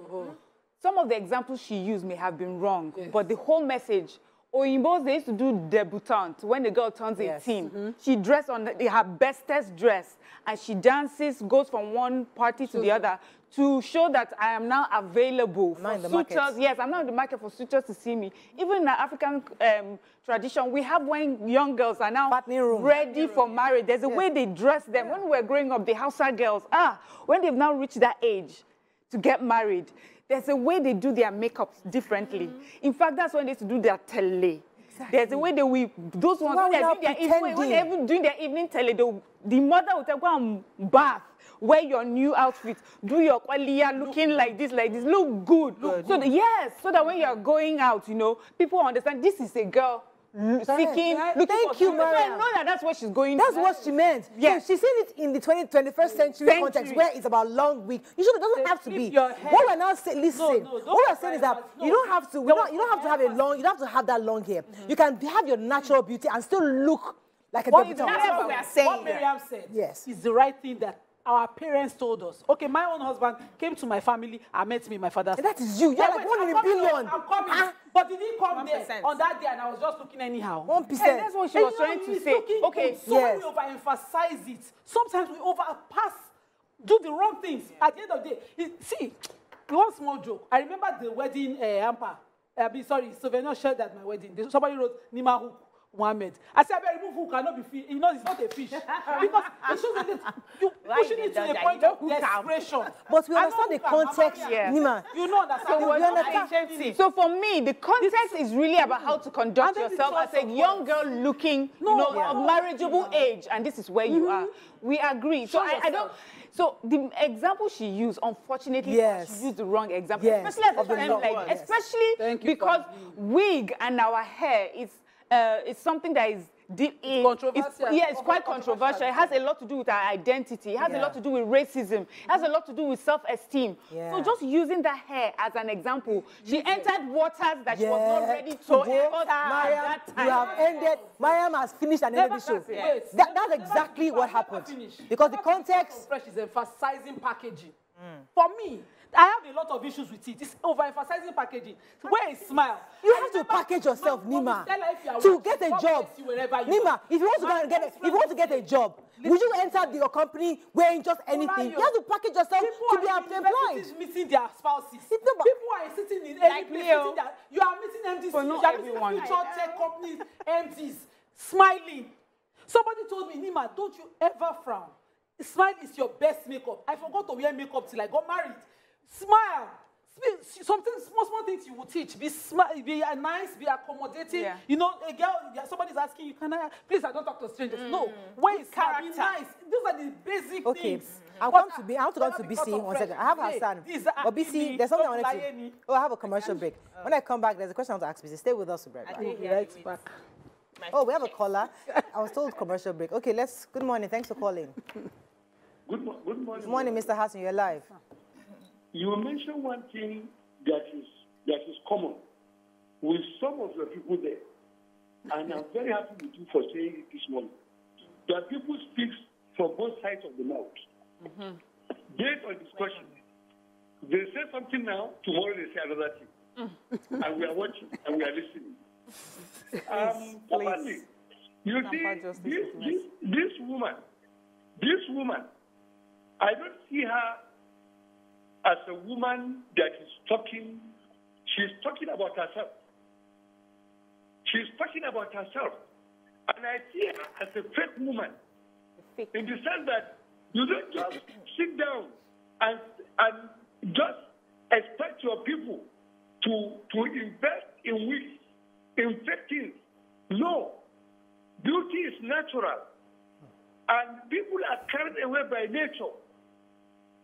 Some of the examples she used may have been wrong, but the whole message, Oyimbos, they used to do debutante when the girl turns 18. She dressed on her bestest dress, and she dances, goes from one party to the other to show that I am now available for suitors. Yes, I'm now in the market for suitors to see me. Even in the African tradition, we have when young girls are now ready for marriage. There's a way they dress them. When we were growing up, the Hausa girls, when they've now reached that age to get married, there's a way they do their makeup differently. In fact, that's when they used to do their tele. There's a way they will, those ones, when they're even doing their evening tele, the mother will tell, go and bath, wear your new outfit, do your qualia, looking like this, look good. So so that when you're going out, you know, people understand this is a girl seeking, looking Thank you, Mariam. I know that that's what she's going That's what she meant. Yes. So she's saying it in the 21st century context where it's about long week. You should, it doesn't have to be. What we're now saying, listen, what we're saying is that you don't have to, you don't have to have a long, you don't have to have that long hair. You can have your natural beauty and still look like a debutante. That's what we're saying. What Mariam said is the right thing that our parents told us. Okay, my own husband came to my family and met me in my father's house. That is you. You're like 1 in a billion. I'm coming. But did he come there on that day and I was just looking anyhow? 1%. And that's what she was trying to say. Okay, so when we overemphasize it, sometimes we overpass, do the wrong things. At the end of the day, see, one small joke. I remember the wedding hamper. Sorry, souvenir shared at my wedding. Somebody wrote Nima Hook. Mohammed. I said, I remove who cannot be fish. You know, it's not a fish. Because it shows that you pushing it to the point of desperation. But we understand the context, Nima. You know that. So for me, the context is really about how to conduct yourself as a young girl looking, of marriageable age, and this is where you are. We agree. So I don't. So the example she used, unfortunately, she used the wrong example, especially at the time, like, especially because wig and our hair is something that is controversial. It's quite controversial. It has a lot to do with our identity. It has a lot to do with racism. It has a lot to do with self-esteem. So just using that hair as an example, she entered waters that she was not ready to go. Mariam, you have ended. Mariam has finished and ended the show. That's exactly what happened. Because the context is emphasizing packaging. For me, I have a lot of issues with it. It's overemphasizing packaging. Where is smile? You have to package yourself, Nima, to get a job. Nima, if you want to get a job, would you enter your company wearing just anything? You have to package yourself to be employed. People are meeting their spouses. People are sitting in any place. You are meeting empty seats. You are meeting future tech companies, empties, smiling. Somebody told me, Nima, don't you ever frown. Smile is your best makeup. I forgot to wear makeup till I got married. Smile. Something small things you will teach. Be nice, be accommodating. You know, a girl, somebody's asking you, please, I don't talk to strangers. No, when it's be nice. These are the basic things. I want to go to Beecee 1 second. I have Hassan. But Beecee, there's something I wanted to. Oh, I have a commercial break. When I come back, there's a question I want to ask Beecee. Stay with us, right? Right back. Oh, we have a caller. I was told commercial break. Okay, good morning. Thanks for calling. Good morning. Good morning, Mr. Hassan. You're live. You mentioned one thing that is common with some of the people there, and I'm very happy with you for saying it this morning. That people speak from both sides of the mouth. Based on discussion, they say something now, tomorrow they say another thing, and we are watching and we are listening. Please. You see, this woman, I don't see her as a woman that is talking. She's talking about herself. She's talking about herself. And I see her as a fake woman. In the sense that you don't just sit down and just expect your people to invest in wigs, in fake things. No. Beauty is natural. And people are carried away by nature.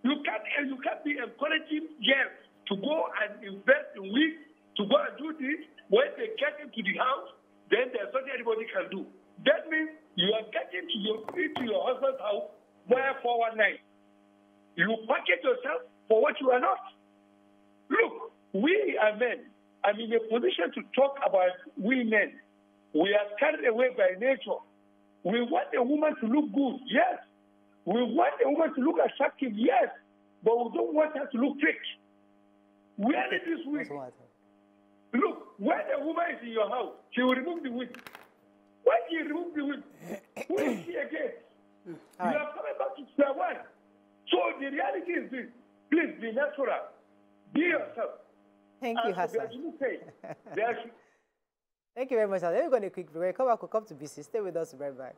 You can't be encouraging girls to go and invest in wigs, to go and do this. When they get into the house, then there's nothing anybody can do. That means you are getting into your husband's house via 419. You package yourself for what you are not. Look, we are men. I'm in a position to talk about we men. We are carried away by nature. We want a woman to look good, yes. We want a woman to look attractive, yes. But we don't want her to look fake. Where is this wig? Look, when a woman is in your house, she will remove the wig. When she removes the wig, who is she again? You are coming back to square one. So the reality is this. Please be natural. Be yourself. Thank you, Hassan. Thank you very much. Let me go on a quick break. Come back, we'll come to Beecee. Stay with us right back.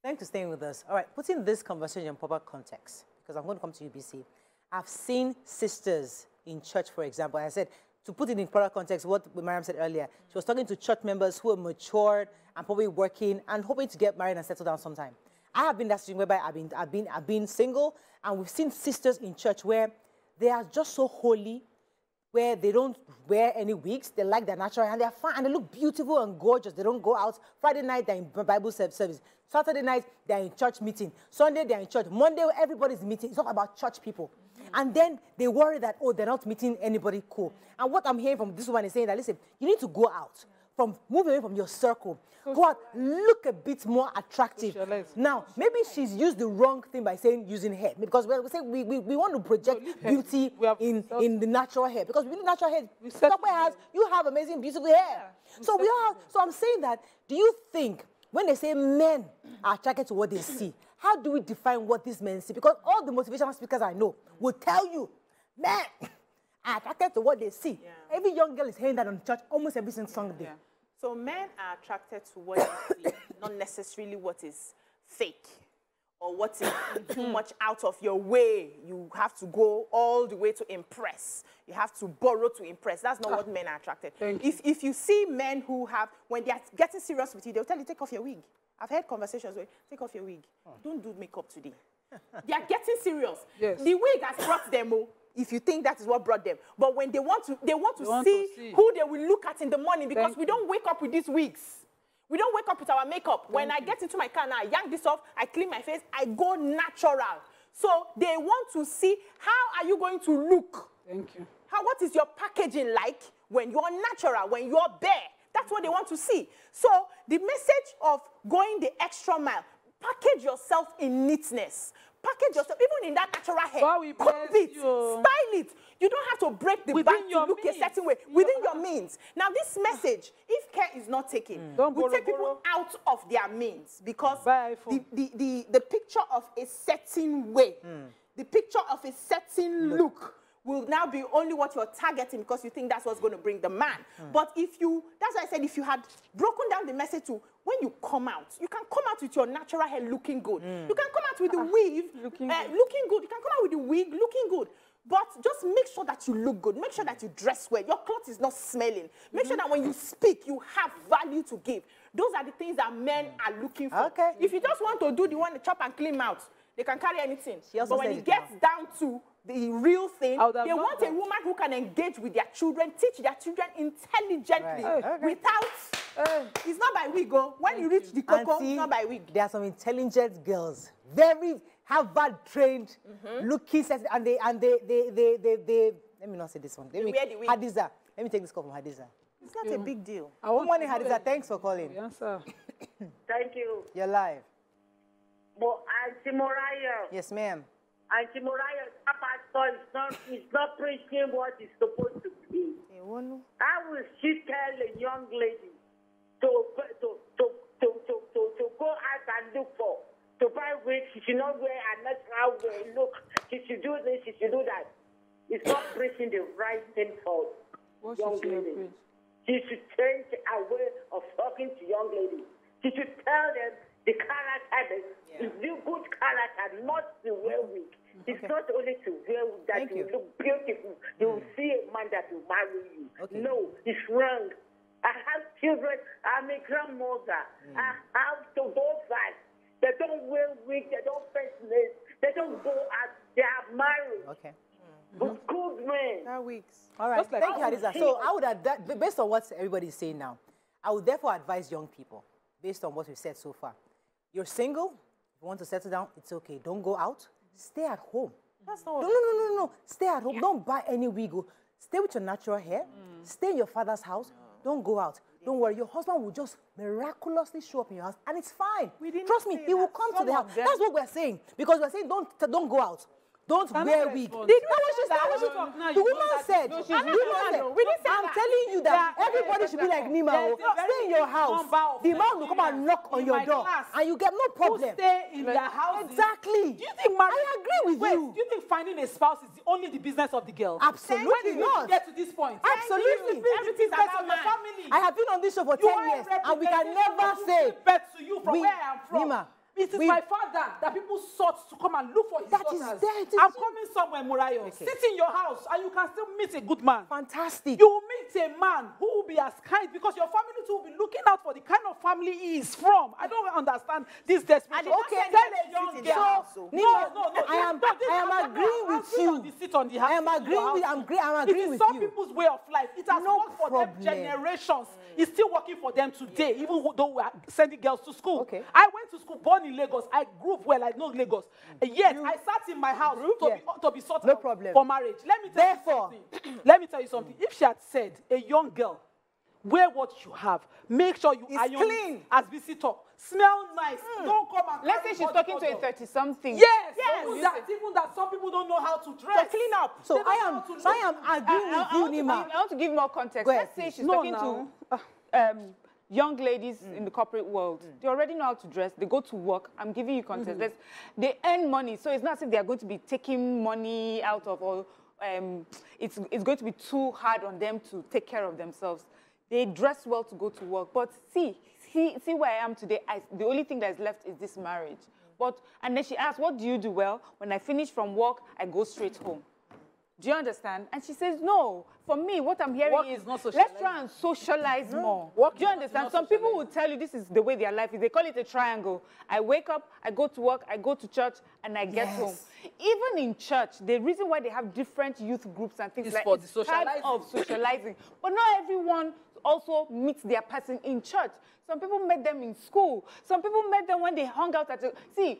Thanks for staying with us. All right, putting this conversation in proper context, because I'm going to come to you, Beecee. I've seen sisters in church, for example. I said, to put it in proper context, what Mariam said earlier, she was talking to church members who are matured and probably working and hoping to get married and settle down sometime. I have been in that situation whereby I've been single, and we've seen sisters in church where they are just so holy, where they don't wear any wigs, they like their natural, and they're fine, and they look beautiful and gorgeous. They don't go out. Friday night, they're in Bible service. Saturday night, they're in church meeting. Sunday, they're in church. Monday, everybody's meeting. It's all about church people. And then they worry that, oh, they're not meeting anybody cool. And what I'm hearing from this woman is saying that, listen, you need to go out. move away from your circle. Go out, look a bit more attractive. Now, maybe she's used the wrong thing by saying using hair, because we say we want to project beauty in the natural hair, because with the natural hair, you have amazing, beautiful hair. So so I'm saying that, do you think when they say men are attracted to what they see, how do we define what these men see? Because all the motivational speakers I know will tell you, men are attracted to what they see. Yeah. Every young girl is hearing that on church almost every single song day. Yeah. So men are attracted to what they see, not necessarily what is fake or what is too much out of your way. You have to go all the way to impress. You have to borrow to impress. That's not what men are attracted. If you see men who have, when they are getting serious with you, they'll tell you, take off your wig. I've had conversations where, take off your wig. Don't do makeup today. They are getting serious. Yes. The wig has brought them, if you think that is what brought them. But when they want to see who they will look at in the morning, because we don't wake up with these wigs. We don't wake up with our makeup. When I get into my car now, I yank this off, I clean my face, I go natural. So they want to see, how are you going to look? Thank you. What is your packaging like when you're natural, when you're bare? That's what they want to see. So the message of going the extra mile, package yourself in neatness. Package yourself, even in that natural hair. Comb it, style it. You don't have to break the bank to look a certain way. Within your means. Now, this message, if care is not taken, will take people out of their means, because the picture of a certain way, the picture of a certain look will now be only what you're targeting, because you think that's what's going to bring the man. But if you, that's why I said, if you had broken down the message to, when you come out, you can come out with your natural hair looking good. You can come out with the weave looking good. You can come out with the wig looking good. But just make sure that you look good. Make sure that you dress well. Your clothes is not smelling. Make sure that when you speak, you have value to give. Those are the things that men are looking for. Okay. If you just want to do the one, the chop and clean mouth, they can carry anything. But when it gets down to the real thing, they want a woman who can engage with their children, teach their children intelligently, without, it's not by wig. When you reach the cocoa, it's not by wig. There are some intelligent girls, very Harvard-trained, looking, and they, let me not say this one. Hadiza. Let me take this call from Hadiza. It's not a big deal. Good morning, Hadiza. Thanks for calling. Yes, sir. Thank you. You're live. Well, Auntie Moriah. Yes, ma'am. Auntie Moriah, that pastor is not preaching what he's supposed to be. How will she tell a young lady to go out and look for, to buy wigs? She should not wear a natural way. Look, she should do this, she should do that. It's not preaching the right thing for young ladies. She should change her way of talking to young ladies. She should tell them the character is the good character, not to wear wig. It's not only to wear that you look beautiful. You will see a man that will marry you. No, it's wrong. I have children. I'm a grandmother. I have to both sides. They don't wear wig. They don't face nails. They don't go out. They are married. Okay. Good men. That wigs. All right. Thank you, Hadiza. So I would, based on what everybody is saying now, I would therefore advise young people, based on what we've said so far. You're single. If you want to settle down, it's okay. Don't go out. Stay at home. That's not no. Stay at home. Don't buy any wig. Stay with your natural hair. Stay in your father's house. Don't go out. Don't worry. Your husband will just miraculously show up in your house, and it's fine. Trust me, he will come to the house. That's what we're saying. Because we're saying don't go out. Don't wear wig. The woman said, I'm telling you that everybody should be like Nima. Stay in your house. The man will come and knock on your door, and you get no problem. Stay in their house. Exactly. Do you think I agree with you. Do you think finding a spouse is only the business of the girl? Absolutely not. Get to this point. Absolutely. Everything's about your family. I have been on this show for 10 years, and we can never say. To you from where I am from. Nima, it is my father that people sought to come and look for his daughters. I'm coming somewhere, Moriah. Okay. Sit in your house and you can still meet a good man. Fantastic. You will meet a man who will be as kind, because your family too will be looking out for the kind of family he is from. I don't understand this desperation. Okay, I am agreeing with you. I am agreeing with you. Some people's way of life. It has worked for them generations. It's still working for them today, even though we are sending girls to school. Okay. I went to school, born in Lagos. I grew up well. I know Lagos. Yet I sat in my house to be sought out for marriage. Let me tell you something. Let me tell you something. If she had said a young girl wear what you have. Make sure you iron clean. as Beecee talk. Smell nice. Don't come and let's say she's talking to a 30-something. Yes. Even that some people don't know how to dress. So clean up. So I am agreeing with you, Nima. I want to give more context. Let's say she's talking to young ladies in the corporate world. They already know how to dress. They go to work. I'm giving you context. They earn money, so it's not as if they are going to be taking money out of all. It's going to be too hard on them to take care of themselves. They dress well to go to work, but see where I am today. The only thing that is left is this marriage. And then she asked, what do you do? Well, when I finish from work, I go straight home. Do you understand? And she says, no. For me, what I'm hearing is let's try and socialize more. Do you understand? Some people will tell you this is the way their life is. They call it a triangle. I wake up, I go to work, I go to church, and I get home. Even in church, the reason why they have different youth groups and things like that is part of socializing. But not everyone also meets their person in church. Some people met them in school. Some people met them when they hung out at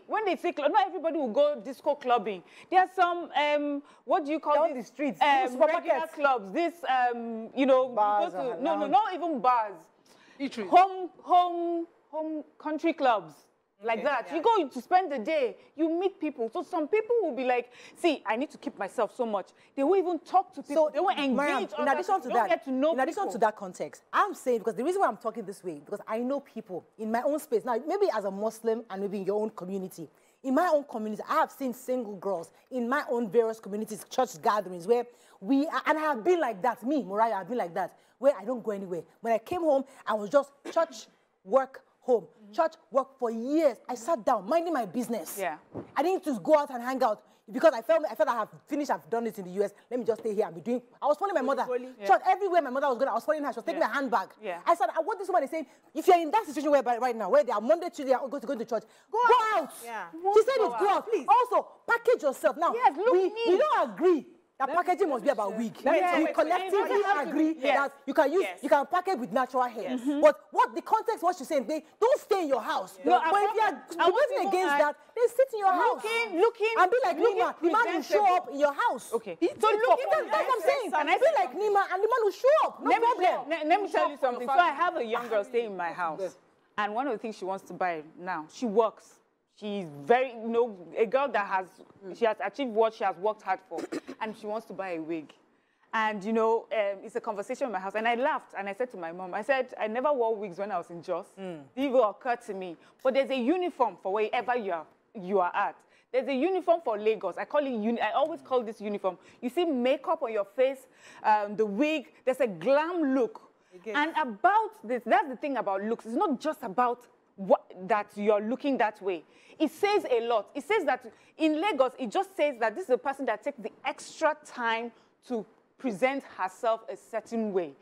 when they say club, not everybody will go disco clubbing. There are some, what do you call it? The streets, regular clubs. This, you know, bars no, not even bars. Home country clubs. Like that. Yeah. You go to spend the day, you meet people. So some people will be like, see, I need to keep myself so much. They won't even talk to people. So they won't engage. In addition to that context, I'm saying, because the reason why I'm talking this way, because I know people in my own space, now maybe as a Muslim and maybe in your own community. In my own community, I have seen single girls in my own various communities, church gatherings, where and I have been like that, me, Mariah, I've been like that, where I don't go anywhere. When I came home, I was just church, work, home. Church work for years. I sat down, minding my business. Yeah. I didn't just go out and hang out because I felt I have finished, I've done it in the US. Let me just stay here and be doing. I was following my mother. Yeah. Church, everywhere my mother was going, I was following her. She was taking my handbag. Yeah. I said, what this woman is saying, if you're in that situation where right now, where they are Monday, Tuesday, are going to church, go out. Yeah. She said it's go out. Please. Also, package yourself. Now, yes, we don't agree. That packaging must be about wig. We collectively agree that you can use, you can package with natural hair. But what the context, what she's saying, they don't stay in your house. No, but if you are debating against that, they sit in your house. Looking, and be like Nima, the man will show up in your house. Okay. So that's what I'm saying. And I be like Nima, and the man will show up. No problem. Let me tell you something. So I have a young girl staying in my house, and one of the things she wants to buy now, she works. She's very, a girl that she has achieved what she has worked hard for, and she wants to buy a wig. And, it's a conversation in my house, and I laughed, and I said to my mom, I said, I never wore wigs when I was in Jos. It even occurred to me. But there's a uniform for wherever you are at. There's a uniform for Lagos. I always call this uniform. You see makeup on your face, the wig, there's a glam look. And about this, that's the thing about looks. It's not just about that you're looking that way. It says a lot. It says that in Lagos, it just says that this is a person that takes the extra time to present herself a certain way.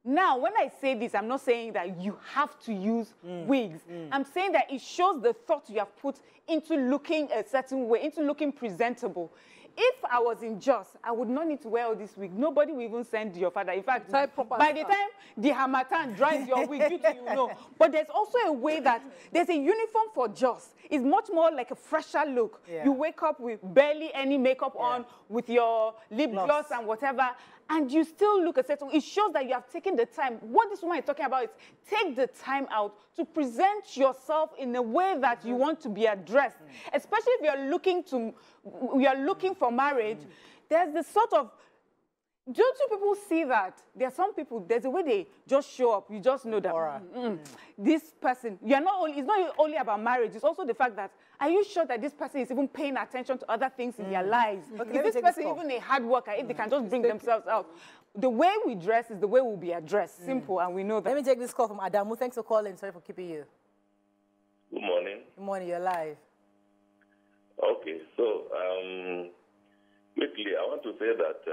Now, when I say this, I'm not saying that you have to use wigs. I'm saying that it shows the thought you have put into looking a certain way, into looking presentable. If I was in Jos, I would not need to wear all this wig. Nobody will even send your father. In fact, by the time the Hamatan dries your wig, you know. But there's also a way that there's a uniform for Jos. It's much more like a fresher look. Yeah. You wake up with barely any makeup on, with your lip gloss and whatever, and you still look a certain way. It shows that you have taken the time. What this woman is talking about is take the time out to present yourself in a way that you want to be addressed. Especially if you're looking for marriage, there's this sort of, don't you people see that? There are some people, there's a way they just show up. You just know that this person, it's not only about marriage, it's also the fact that, are you sure that this person is even paying attention to other things in their lives? Okay, is this person even a hard worker if they can just bring themselves out? The way we dress is the way we'll be addressed. Simple, and we know that. Let me take this call from Adamu. Thanks for calling. Sorry for keeping you. Good morning. Good morning. You're live. Okay, so quickly, I want to say that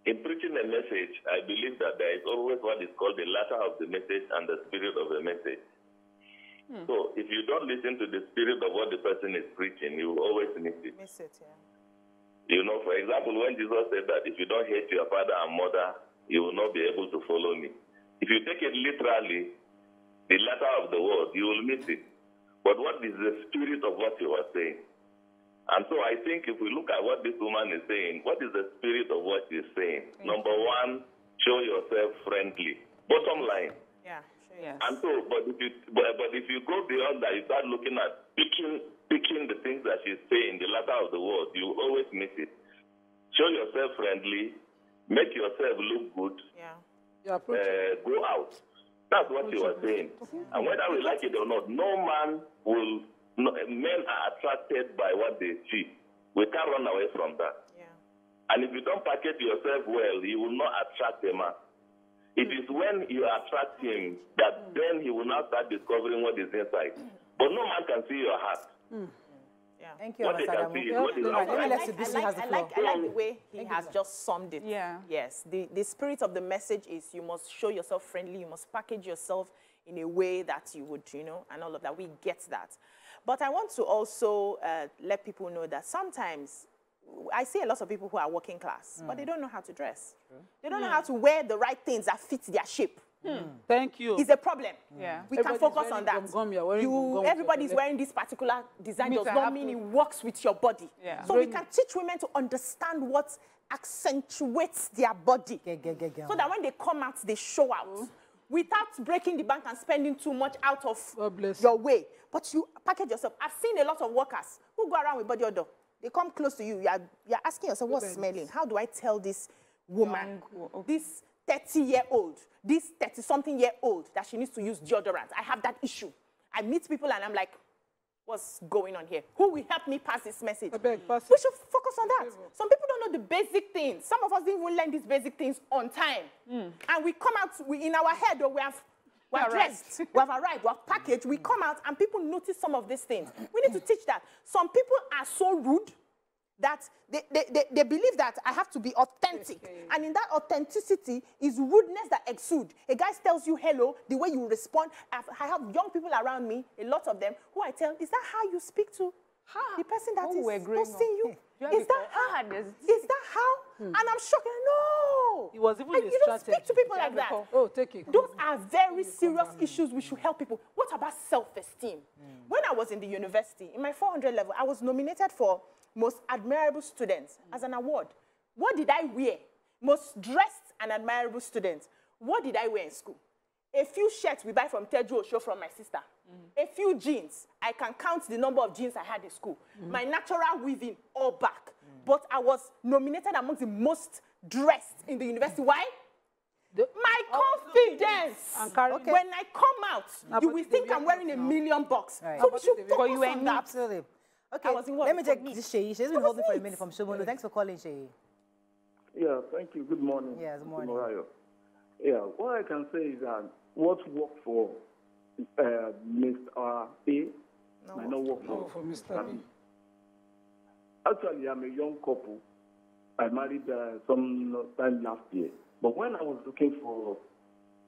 in preaching a message, I believe that there is always what is called the latter of the message and the spirit of the message. So if you don't listen to the spirit of what the person is preaching, you will always miss it. For example, when Jesus said that if you don't hate your father and mother, you will not be able to follow me. If you take it literally, the latter of the word, you will miss it. But what is the spirit of what you are saying? And so I think if we look at what this woman is saying, what is the spirit of what she's saying? Number one, show yourself friendly. Bottom line. Yeah. Yes. And so, but if you go beyond that, you start looking at picking the things that she's saying, the latter of the word, you always miss it. Show yourself friendly, make yourself look good, go out. That's what she was saying. And whether we like it or not, men are attracted by what they see. We can't run away from that. Yeah. And if you don't package yourself well, you will not attract a man. It is when you attract him that then he will now start discovering what is inside. But no man can see your heart. Yeah. Thank you, I like the way he has just summed it. Yeah. Yes. The spirit of the message is you must show yourself friendly. You must package yourself in a way that you would, and all of that. We get that. But I want to also let people know that sometimes I see a lot of people who are working class, but they don't know how to dress. They don't know how to wear the right things that fit their shape. Thank you. It's a problem. Yeah. We can focus on that. Everybody's wearing this particular design does not mean it works with your body. Yeah. So we can teach women to understand what accentuates their body. So that when they come out, they show out. Without breaking the bank and spending too much out of your way. But you package yourself. I've seen a lot of workers who go around with body odor. They come close to you. You're asking yourself, what's smelling? How do I tell this woman, this 30-year-old, this 30-something-year-old that she needs to use deodorant? I have that issue. I meet people and I'm like, what's going on here? Who will help me pass this message? We should focus on that. Some people don't know the basic things. Some of us didn't even learn these basic things on time. And we come out, in our head, or we're dressed, we have arrived, we have packaged, we come out and people notice some of these things. We need to teach that. Some people are so rude that they believe that I have to be authentic. And in that authenticity is rudeness that exudes. A guy tells you hello, the way you respond. I have young people around me, a lot of them, who I tell, is that how you speak to the person that is hosting you? Is that how? Is that how? And I'm shocked. No. It was even you don't speak to people like that. Oh, take it. Those are very serious issues we should help people. What about self-esteem? When I was in the university, in my 400 level, I was nominated for Most Admirable Students as an award. What did I wear? Most Dressed and Admirable Student. What did I wear in school? A few shirts we buy from Teju Osho from my sister. A few jeans. I can count the number of jeans I had in school. My natural weaving, all back. But I was nominated amongst the most dressed in the university. Why? My confidence. When I come out, you will think I'm wearing $1 million. So we should focus on that. Absolutely. Okay, let me take this Sheyi. She's been holding for a minute from Shomolu. Thanks for calling, Sheyi. Yeah, thank you. Good morning. Yeah, good morning. Yeah, what I can say is that what worked for Mr. A might not work for Mr. B. Actually, I'm a young couple. I married some time last year. But when I was looking for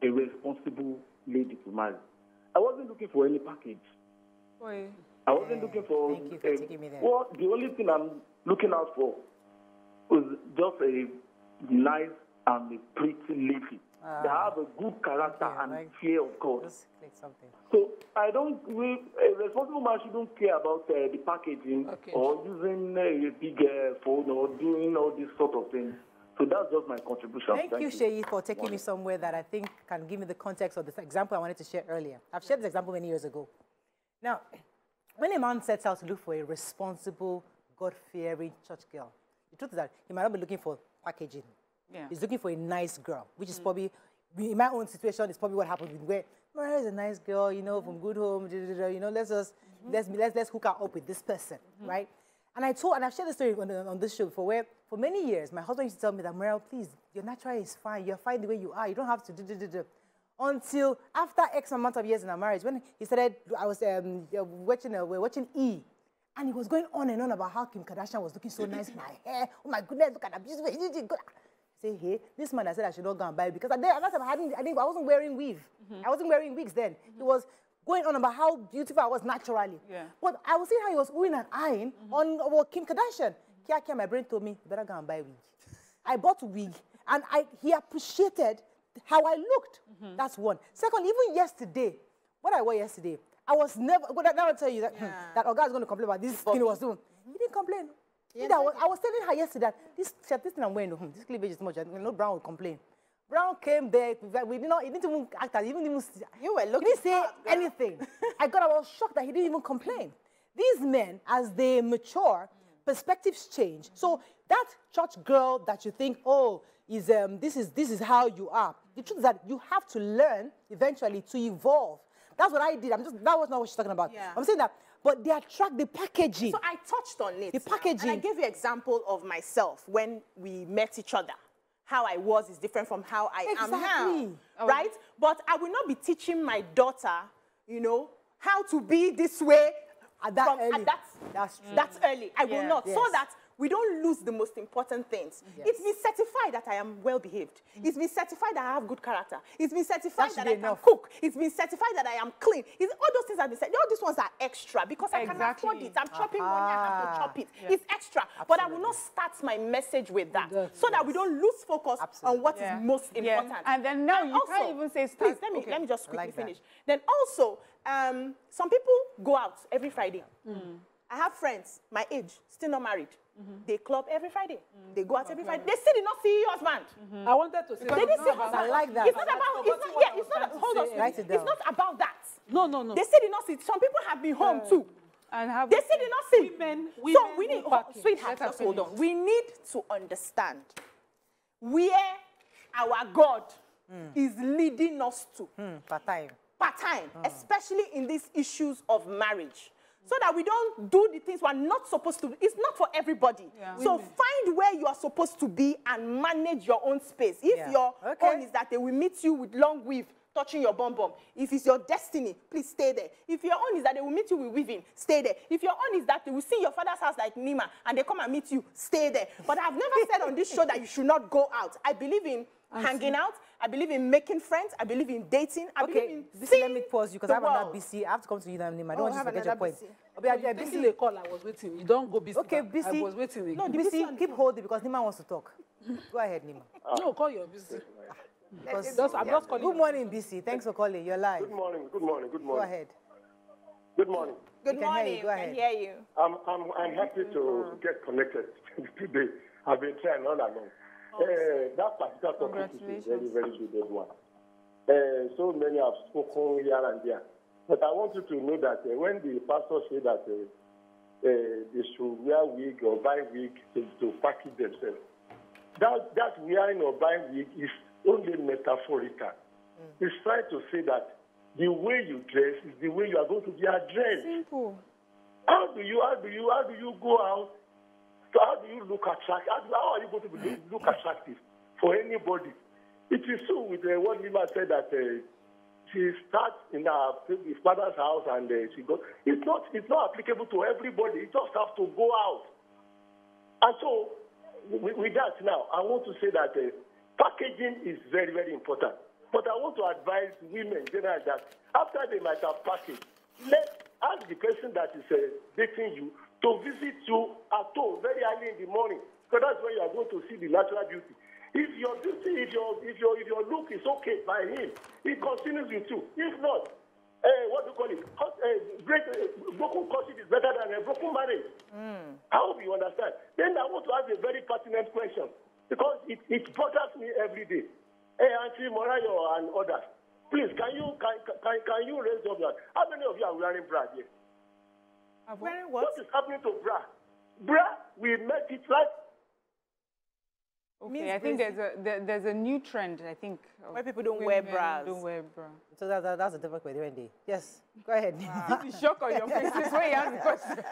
a responsible lady to marry, I wasn't looking for any package. I wasn't looking for... Thank you for taking me there. Well, the only thing I'm looking out for was just a nice and a pretty lady that have a good character and fear of God. Just click something. So I don't... a responsible man shouldn't care about the packaging or using a big phone or doing all these sort of things. So that's just my contribution. Thank you, Sheyi, for taking me somewhere that I think can give me the context of this example I wanted to share earlier. I've shared this example many years ago. Now, when a man sets out to look for a responsible, God-fearing church girl, the truth is that he might not be looking for packaging. Yeah. He's looking for a nice girl, which is probably, in my own situation, it's probably what happened with where Mariah is a nice girl, from good home, let's hook her up with this person, right? And I've shared the story on this show before, where for many years, my husband used to tell me that, Mariah, please, your natural is fine. You're fine the way you are. You don't have to do. Until after X amount of years in our marriage, when he started, we're watching E, and he was going on and on about how Kim Kardashian was looking so nice in her hair. Oh my goodness, look at that beautiful. I say, hey, this man, I said I should not go and buy it because at that time I wasn't wearing weave. I wasn't wearing wigs then. He was going on about how beautiful I was naturally. Yeah. But I was seeing how he was oohing and eyeing on Kim Kardashian. Kia, my brain told me, you better go and buy wig. I bought wig, and he appreciated how I looked. That's one. Second, even yesterday, what I wore yesterday, I was never, that will tell you that, that Oga is going to complain about this thing he was doing. He didn't complain. I was telling her yesterday that this thing I'm wearing, this cleavage is too much. No, Brown will complain. Brown came there. He didn't even act as, he didn't say anything. I was shocked that he didn't even complain. These men, as they mature, perspectives change. So that church girl that you think, oh, this is how you are. The truth is that you have to learn eventually to evolve. That's what I did. That was not what she's talking about. Yeah. I'm saying that, but they attract the packaging. So I touched on it. The packaging. And I gave you an example of myself when we met each other. How I was is different from how I am now, right? But I will not be teaching my daughter, you know, how to be this way that's early. I will not, so that we don't lose the most important things. It's been certified that I am well-behaved. It's been certified that I have good character. It's been certified that I can cook. It's been certified that I am clean. All those things have been said. All these ones are extra because I can afford it. I'm chopping money, I have to chop it. It's extra. But I will not start my message with that so that we don't lose focus on what is most important. And then now you can't even say start. Please, let me just quickly finish. Then also, some people go out every Friday. I have friends, my age, still not married. They club every Friday. They go out every Friday. They still did not see your husband. I wanted to say they didn't see husband. I like that. It's not about, hold on. It's not about that. No. They still did not see. Some people have been home too. And they still did not see. Women so we need, sweetheart, just hold on. We need to understand where our God is leading us to. Part-time. Part-time, especially in these issues of marriage. So that we don't do the things we're not supposed to. It's not for everybody. So find where you are supposed to be and manage your own space. If your own is that they will meet you with long weave, touching your bum bum. If it's your destiny, please stay there. If your own is that they will meet you with weaving, stay there. If your own is that they will see your father's house like Nima and they come and meet you, stay there. But I've never said on this show that you should not go out. I believe in hanging out. I believe in making friends. I believe in dating. I believe in Beecee, let me pause you because I have another Beecee. I have to come to you now, Nima. I don't want you to forget your point. Beecee, a call. I was waiting. You don't go Beecee. Okay, Beecee. I was waiting. No, Beecee, keep holding because Nima wants to talk. Go ahead, Nima. No, call your Beecee. I'm just calling. Good morning, Beecee. Thanks for calling. You're live. Good morning. Good morning. Good morning. Go ahead. Good morning. Good morning. Go ahead. I hear you. I'm happy to get connected today. I've been trying all along. That particular topic is a very, very good one. So many have spoken here and there. But I want you to know that when the pastor said that they should wear wig or buy wig to package themselves, that wearing or buying wig is only metaphorical. He's trying to say that the way you dress is the way you are going to be addressed. Simple. How do you go out? So how do you look attractive? How are you going to look attractive for anybody? It is so with what Nima said that she starts in her father's house and she goes. It's not applicable to everybody. You just have to go out. And so with that now, I want to say that packaging is very, very important. But I want to advise women generally that after they might have packaged, ask the person that is dating you to visit you at home very early in the morning, because that's when you are going to see the natural beauty. If your beauty, if your look is okay by him, he continues with you. If not, what do you call it? Broken courtship is better than a broken marriage. I hope you understand. Then I want to ask a very pertinent question, because it bothers me every day. Hey, Auntie Morayo and others, please, can you raise up your hand? How many of you are wearing bra here? What is happening to bra? Bra, we met it like. Okay, I think there's a new trend. I think where people don't wear bras. Don't wear bra. So that's a different way. Yes, go ahead. The shock on your face is where you ask the question.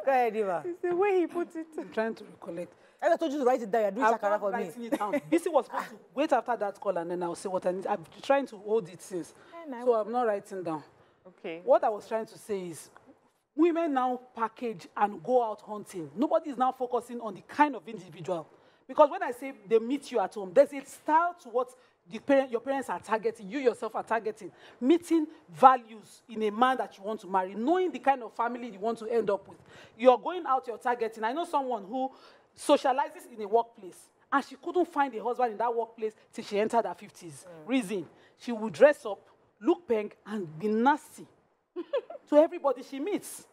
Go ahead, Nima. It's the way he put it. I'm trying to recollect. I told you to write it down. You're doing shakara for me. It down. Beecee was supposed to wait after that call and then I'll say what I need. I'm trying to hold it since. So I'm not writing down. Okay. What I was trying to say is women now package and go out hunting. Nobody is now focusing on the kind of individual. Because when I say they meet you at home, there's a style to what your parents are targeting, you yourself are targeting. Meeting values in a man that you want to marry, knowing the kind of family you want to end up with. You're going out, you're targeting. I know someone who socializes in a workplace, and she couldn't find a husband in that workplace till she entered her 50s. Reason, she would dress up, look pink, and be nasty. to everybody she meets.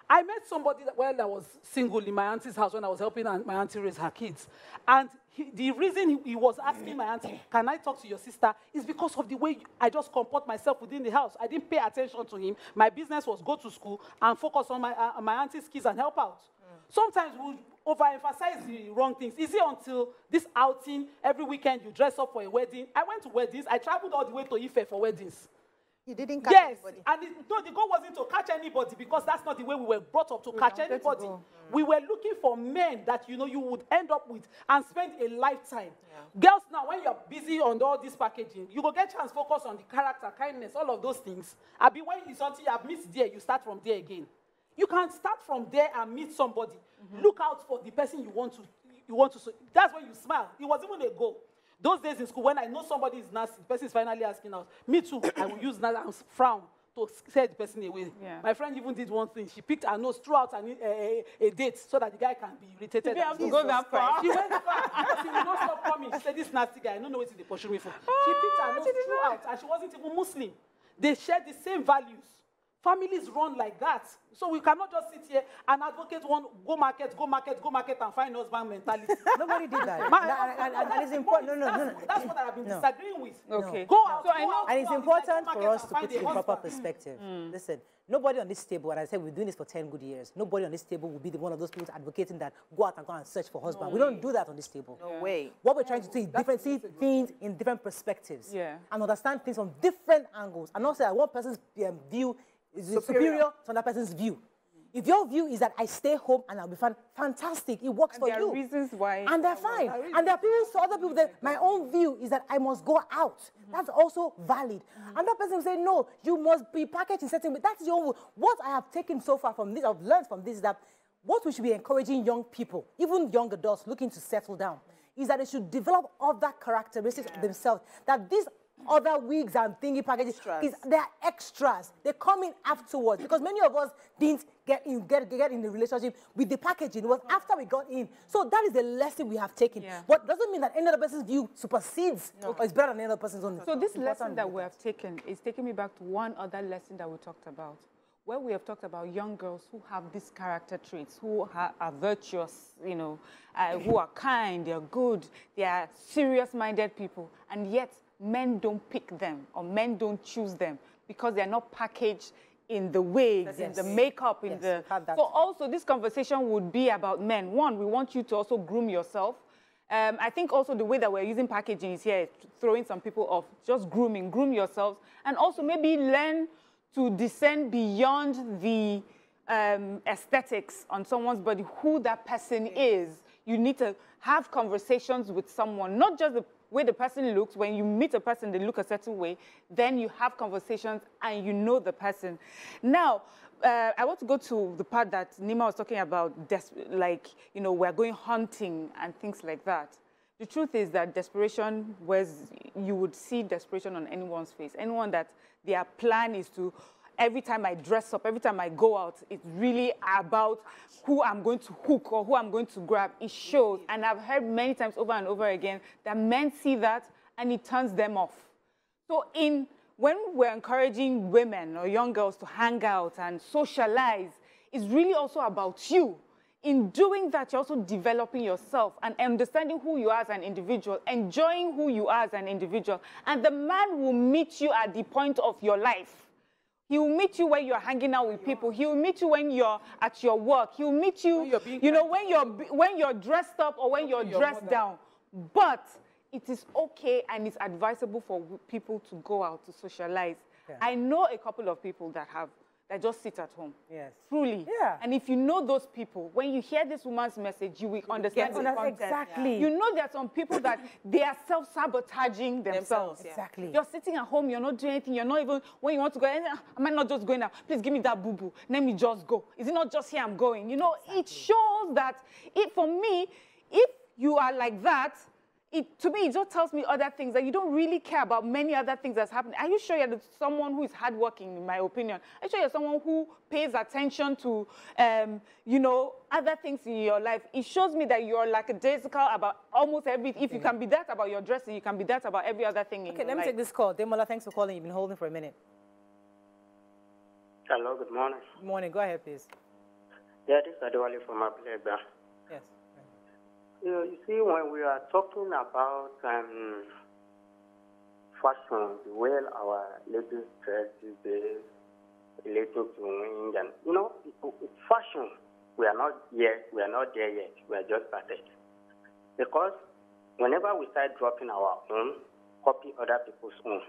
I met somebody when I was single in my auntie's house when I was helping my auntie raise her kids. And the reason he was asking my auntie, can I talk to your sister, is because of the way I just comport myself within the house. I didn't pay attention to him. My business was go to school and focus on my auntie's kids and help out. Sometimes we overemphasize the wrong things. Is it until this outing, every weekend you dress up for a wedding? I went to weddings. I traveled all the way to Ife for weddings. You didn't catch anybody? And no, the goal wasn't to catch anybody because that's not the way we were brought up, to catch anybody. We were looking for men that, you know, you would end up with and spend a lifetime. Girls now, when you're busy on all this packaging, you will get chance focus on the character, kindness, all of those things. When it's something you have missed there, you start from there again. You can start from there and meet somebody. Look out for the person you want to. That's when you smile. It was even a goal. Those days in school, when I know somebody is nasty, the person is finally asking out. Me too, I will use that and frown to scare the person away. Yeah. My friend even did one thing. She picked her nose throughout a date so that the guy can be irritated. You have to go that far. She went far. She will not stop coming. She said, this nasty guy, I don't know what they pursue me for. She picked her nose throughout, and she wasn't even Muslim. They shared the same values. Families run like that. So we cannot just sit here and advocate one, go market, and find husband mentality. Nobody did that. And it's important. That's what I have been disagreeing with. Okay. Go out. So I know. And it's important for us to put it in proper perspective. Listen, nobody on this table, and I said we're doing this for 10 good years, nobody on this table will be one of those people advocating that go out and search for husband. We don't do that on this table. No way. What we're trying to do is see things in different perspectives. And understand things from different angles. And also that one person's view is superior to another person's view. If your view is that I stay home and I'll be fine, fantastic. It works for you. There are reasons why. And they're fine. And there are people, so other people that my own view is that I must go out. That's also valid. Another person will say, no, you must be packaged in certain way. That's your own. What I have taken so far from this, I've learned from this, is that what we should be encouraging young people, even young adults looking to settle down, is that they should develop other characteristics of themselves. That these other wigs and thingy packages, they're extras. They come in afterwards because many of us didn't get in the relationship with the packaging. It was after we got in. So that is the lesson we have taken. But doesn't mean that any other person's view supersedes or is better than any other person's own. So this lesson that we have taken is taking me back to one other lesson that we talked about, where we have talked about young girls who have these character traits, who are virtuous, you know, who are kind, they're good, they are serious-minded people, and yet men don't pick them or men don't choose them because they're not packaged in the wigs, in the makeup, in the... So also this conversation would be about men. One, we want you to also groom yourself. I think also the way that we're using packaging is here, throwing some people off. Just groom yourselves, and also maybe learn to descend beyond the aesthetics on someone's body, who that person is. You need to have conversations with someone, not just the way the person looks. When you meet a person, they look a certain way, then you have conversations and you know the person. Now, I want to go to the part that Nima was talking about, like, you know, we're going hunting and things like that. The truth is that desperation, you would see desperation on anyone's face. Anyone that their plan is to, every time I dress up, every time I go out, it's really about who I'm going to hook or who I'm going to grab. It shows. And I've heard many times over and over again that men see that and it turns them off. So when we're encouraging women or young girls to hang out and socialize, it's really also about you. In doing that, you're also developing yourself and understanding who you are as an individual, enjoying who you are as an individual. And the man will meet you at the point of your life. He will meet you when you're hanging out with people. He will meet you when you're at your work. He will meet you, you know, when you're dressed up or when you're dressed down. But it is okay and it's advisable for people to go out to socialize. I know a couple of people that just sit at home. Yes. Truly. Yeah. And if you know those people, when you hear this woman's message, you will understand the context. Exactly. You know there are some people that they are self-sabotaging themselves. Exactly. You're sitting at home, you're not doing anything, you're not even, when you want to go, am I not just going now? Please give me that boo-boo. Let me just go. Is it not just here I'm going? You know, it shows that, for me, if you are like that, to me, it just tells me other things, that you don't really care about many other things that's happening. Are you sure you're someone who is hardworking, in my opinion? Are you sure you're someone who pays attention to, you know, other things in your life? It shows me that you're lackadaisical about almost everything. If you can be that about your dressing, you can be that about every other thing in your life. Okay, let me take this call. Demola, thanks for calling. You've been holding for a minute. Hello, good morning. Good morning. Go ahead, please. Yeah, this is Adewale from Abulega. Yes. You see, when we are talking about fashion, the way our ladies dress these days, relating to wing, and fashion, we are not there yet. We are just started. Because whenever we start dropping our own, copy other people's own,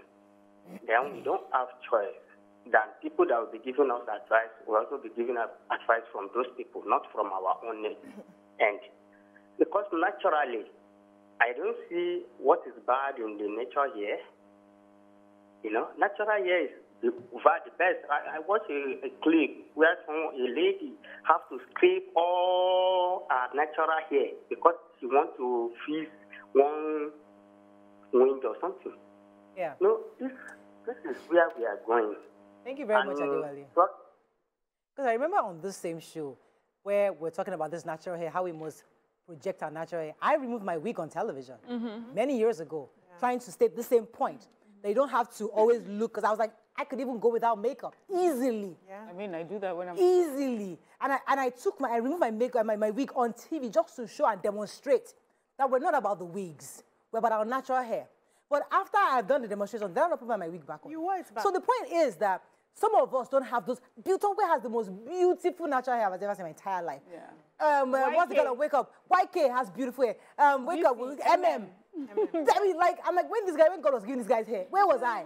then we don't have choice than people that will be giving us advice will also be giving us advice from those people, not from our own end. Because naturally, I don't see what is bad in the nature here. Natural hair is the best. I watched a clip where a lady has to scrape all her natural hair because she wants to fix one wind or something. Yeah. No, this is where we are going. Thank you very much, Adewale. Because I remember on this same show where we're talking about this natural hair, how we must project our natural hair. I removed my wig on television many years ago, trying to state the same point. They don't have to always look, because I was like, I could even go without makeup easily. Yeah. I mean, I do that when I'm easily. And I removed my makeup, my wig on TV just to show and demonstrate that we're not about the wigs, we're about our natural hair. But after I've done the demonstration, then I'm not putting my wig back on. You were back. So the point is that some of us don't have those. Tokunbo has the most beautiful natural hair I've ever seen in my entire life. Yeah. What's the girl wake up? YK has beautiful hair. Wake up with MM. I mean, when God was giving this guy's hair, where was I?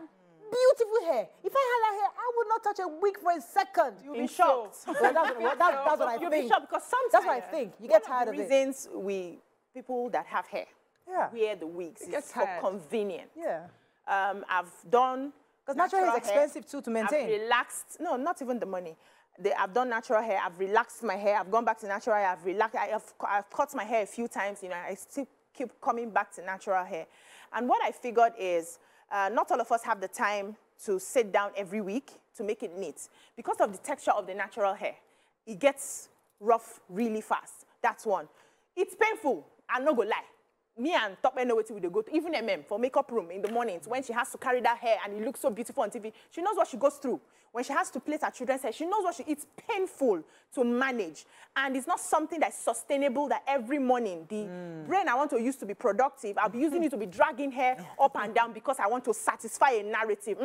Beautiful hair. If I had that hair, I would not touch a wig for a second. You'll be shocked. Well, that's what I You'll think. be shocked because sometimes that's what I think. You get tired of it. Reasons people that have hair wear the wigs is for convenience. Yeah. I've done because natural hair is expensive too to maintain. I've relaxed. No, not even the money. I've done natural hair. I've relaxed my hair. I've gone back to natural hair. I've relaxed. I've cut my hair a few times. I still keep coming back to natural hair. And what I figured is not all of us have the time to sit down every week to make it neat. Because of the texture of the natural hair, it gets rough really fast. That's one. It's painful. I'm not going to lie. Me and Top know what we go to, even MM for makeup room in the mornings when she has to carry that hair and it looks so beautiful on TV. She knows what she goes through. When she has to plait her children's hair, she knows it's painful to manage. And it's not something that's sustainable that every morning, the brain I want to use to be productive, I'll be using it to be dragging hair up and down because I want to satisfy a narrative.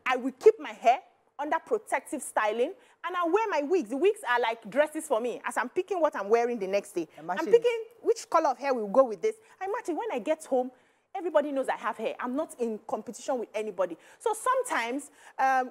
I will keep my hair under protective styling, and I wear my wigs. The wigs are like dresses for me. As I'm picking what I'm wearing the next day, I'm picking which color of hair will go with this. I match it. When I get home, everybody knows I have hair. I'm not in competition with anybody. So sometimes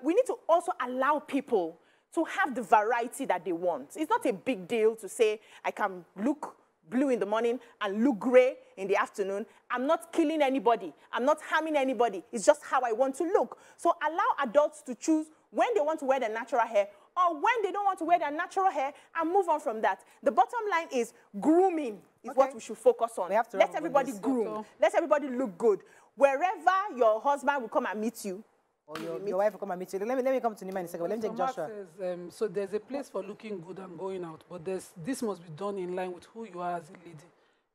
we need to also allow people to have the variety that they want. It's not a big deal to say I can look blue in the morning and look gray in the afternoon. I'm not killing anybody. I'm not harming anybody. It's just how I want to look. So allow adults to choose when they want to wear their natural hair or when they don't want to wear their natural hair and move on from that. The bottom line is grooming is what we should focus on. Let everybody groom. Let everybody look good. Wherever your husband will come and meet you, or your wife will come and meet you. Let me come to Nima in a second. Let me take Joshua. Says, so there's a place for looking good and going out, but this must be done in line with who you are as a lady.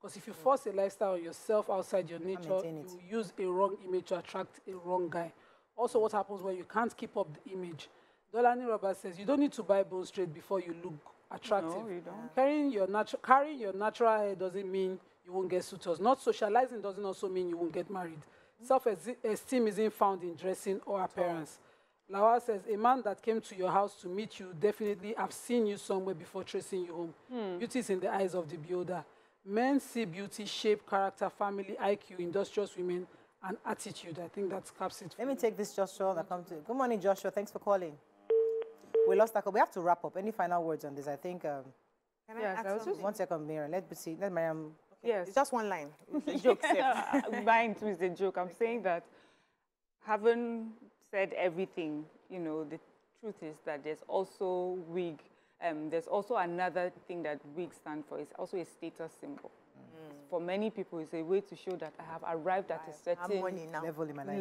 Because if you force a lifestyle on yourself outside your nature, you use a wrong image to attract a wrong guy. Also, what happens when you can't keep up the image? Dolani Robert says, you don't need to buy bone straight before you look attractive. No, you don't. Carrying your natural hair doesn't mean you won't get suitors. Not socializing doesn't also mean you won't get married. Self-esteem isn't found in dressing or appearance. Lawal says, a man that came to your house to meet you definitely have seen you somewhere before tracing you home. Beauty is in the eyes of the beholder. Men see beauty, shape, character, family, IQ, industrious women, and attitude. I think that caps it. Let me take this, Joshua. That comes to. Good morning, Joshua. Thanks for calling. We lost that call. We have to wrap up. Any final words on this? I think. Can I ask something? 1 second, Miriam. Let Miriam. Yes. It's just one line. It's a joke. Mine too is a joke. I'm saying that, having said everything, the truth is that there's also wig. There's also another thing that wig stand for. It's also a status symbol. For many people, it's a way to show that I have arrived at a certain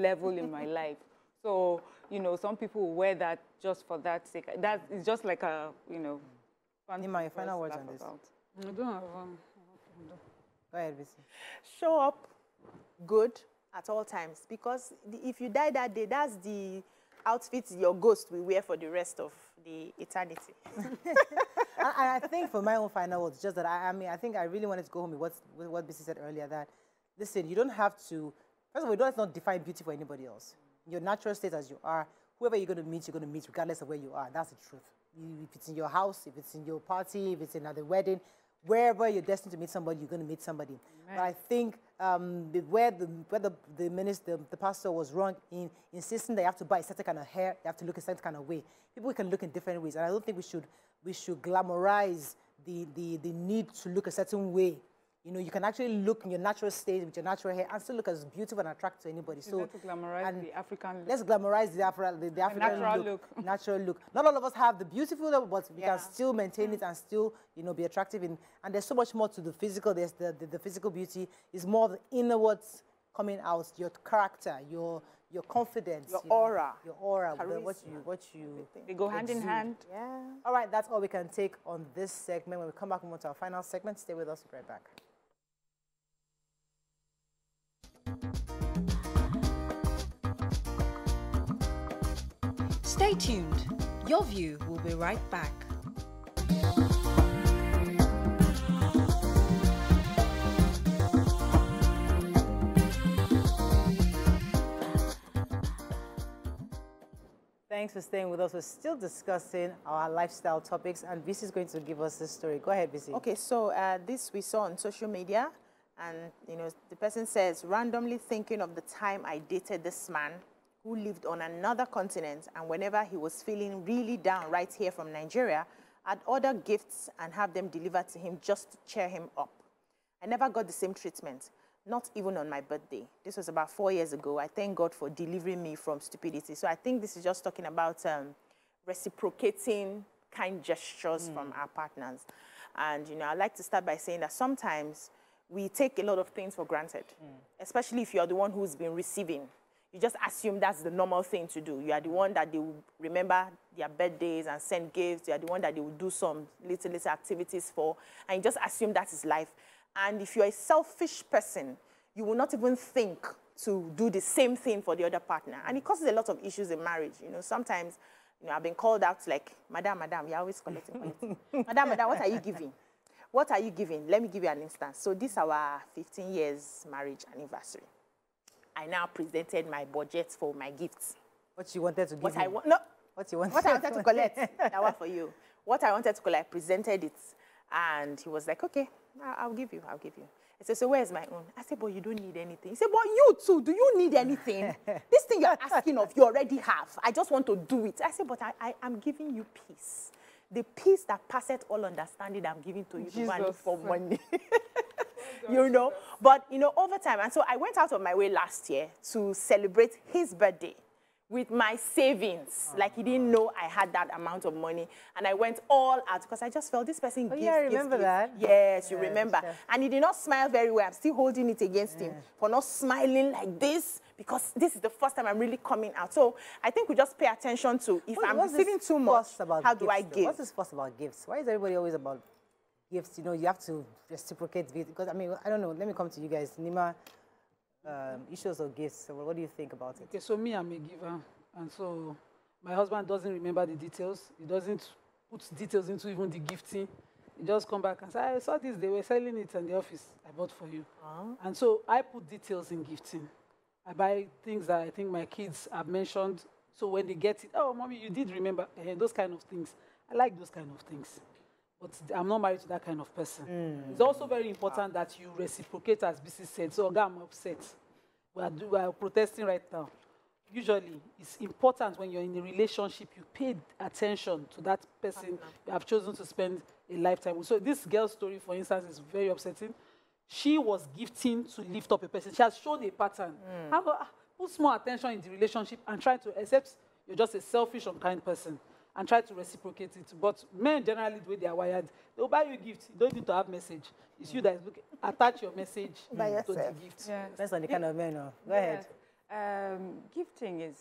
level in my life. So, some people will wear that just for that sake. That is just like a, fun. My final words on this. I don't have one. Go ahead, Beecee. Show up good at all times, because if you die that day, that's the outfit your ghost will wear for the rest of the eternity. I think for my own final words, just that I think I really wanted to go home with what Beecee said earlier, that, listen, you don't have to, first of all, you don't have to define beauty for anybody else. Your natural state as you are, whoever you're going to meet regardless of where you are. That's the truth. If it's in your house, if it's in your party, if it's in at the wedding, wherever you're destined to meet somebody, you're going to meet somebody. Right. But I think where the minister, the pastor was wrong in insisting that you have to buy a certain kind of hair, you have to look a certain kind of way. People can look in different ways, and I don't think we should glamorize the need to look a certain way. You know, you can actually look in your natural state with your natural hair and still look as beautiful and attractive to anybody. So let's glamorize the African look. Let's glamorize the African natural look. Natural look. Not all of us have the beautiful look, but we can still maintain it and still, you know, be attractive. And there's so much more to the physical. There's the physical beauty is more the inwards coming out, your character, your confidence, your aura, what you they go hand in hand. Yeah. All right, that's all we can take on this segment. When we come back, we move to our final segment. Stay with us. We'll be right back. Stay tuned. Your View will be right back. Thanks for staying with us. We're still discussing our lifestyle topics, and Beecee is going to give us this story. Go ahead, Beecee. Okay, so this we saw on social media, and you know, the person says, randomly thinking of the time I dated this man who lived on another continent, and whenever he was feeling really down right here from Nigeria, I'd order gifts and have them delivered to him just to cheer him up. I never got the same treatment, not even on my birthday. This was about 4 years ago. I thank God for delivering me from stupidity. So I think this is just talking about reciprocating kind gestures from our partners. And, you know, I'd like to start by saying that sometimes we take a lot of things for granted, especially if you're the one who's been receiving. You just assume that's the normal thing to do. You are the one that they will remember their birthdays and send gifts. You are the one that they will do some little activities for. And you just assume that is life. And if you're a selfish person, you will not even think to do the same thing for the other partner. And it causes a lot of issues in marriage. You know, sometimes, you know, I've been called out like, Madam, you're always collecting. Madam, what are you giving? What are you giving? Let me give you an instance. So this is our 15 years marriage anniversary. I now presented my budget for my gifts. What you wanted to give What him? I wanted to collect. That one for you. What I wanted to collect, I presented it. And he was like, okay, I'll give you. I said, so where's my own? I said, but you don't need anything. He said, but you too, do you need anything? This thing you're asking of, you already have. I just want to do it. I said, but I'm giving you peace. The peace that passeth all understanding I'm giving to you to money for money. You know, but, you know, over time. And so I went out of my way last year to celebrate his birthday with my savings. Like, he didn't know I had that amount of money. And I went all out because I just felt this person gives. Yeah, I remember that. Yes, you remember. Yes. And he did not smile very well. I'm still holding it against him for not smiling like this, because this is the first time I'm really coming out. So I think we just pay attention to, if I'm receiving too much, how do I give? What's this fuss about gifts? Why is everybody always about gifts? You know, you have to reciprocate gifts. Because, I mean, I don't know. Let me come to you guys. Nima, issues of gifts. So what do you think about it? Okay, so me, I'm a giver. And so my husband doesn't remember the details. He doesn't put details into even the gifting. He just come back and say, I saw this. They were selling it in the office. I bought for you. And so I put details in gifting. I buy things that I think my kids have mentioned. So when they get it, oh, mommy, you did remember. Those kind of things. I like those kind of things. But I'm not married to that kind of person. It's also very important that you reciprocate, as Beecee said. So I'm upset. We are protesting right now. Usually, it's important when you're in a relationship, you pay attention to that person you have chosen to spend a lifetime with. So this girl's story, for instance, is very upsetting. She was gifting to lift up a person. She has shown a pattern. Put more attention in the relationship and try to accept you're just a selfish, unkind person, and try to reciprocate it. But men, generally, the way they are wired, they'll buy you a gift. You don't need to have message. It's you that is looking. Attach your message to the gift. Yeah. Depends on the kind of men. Go ahead. Gifting is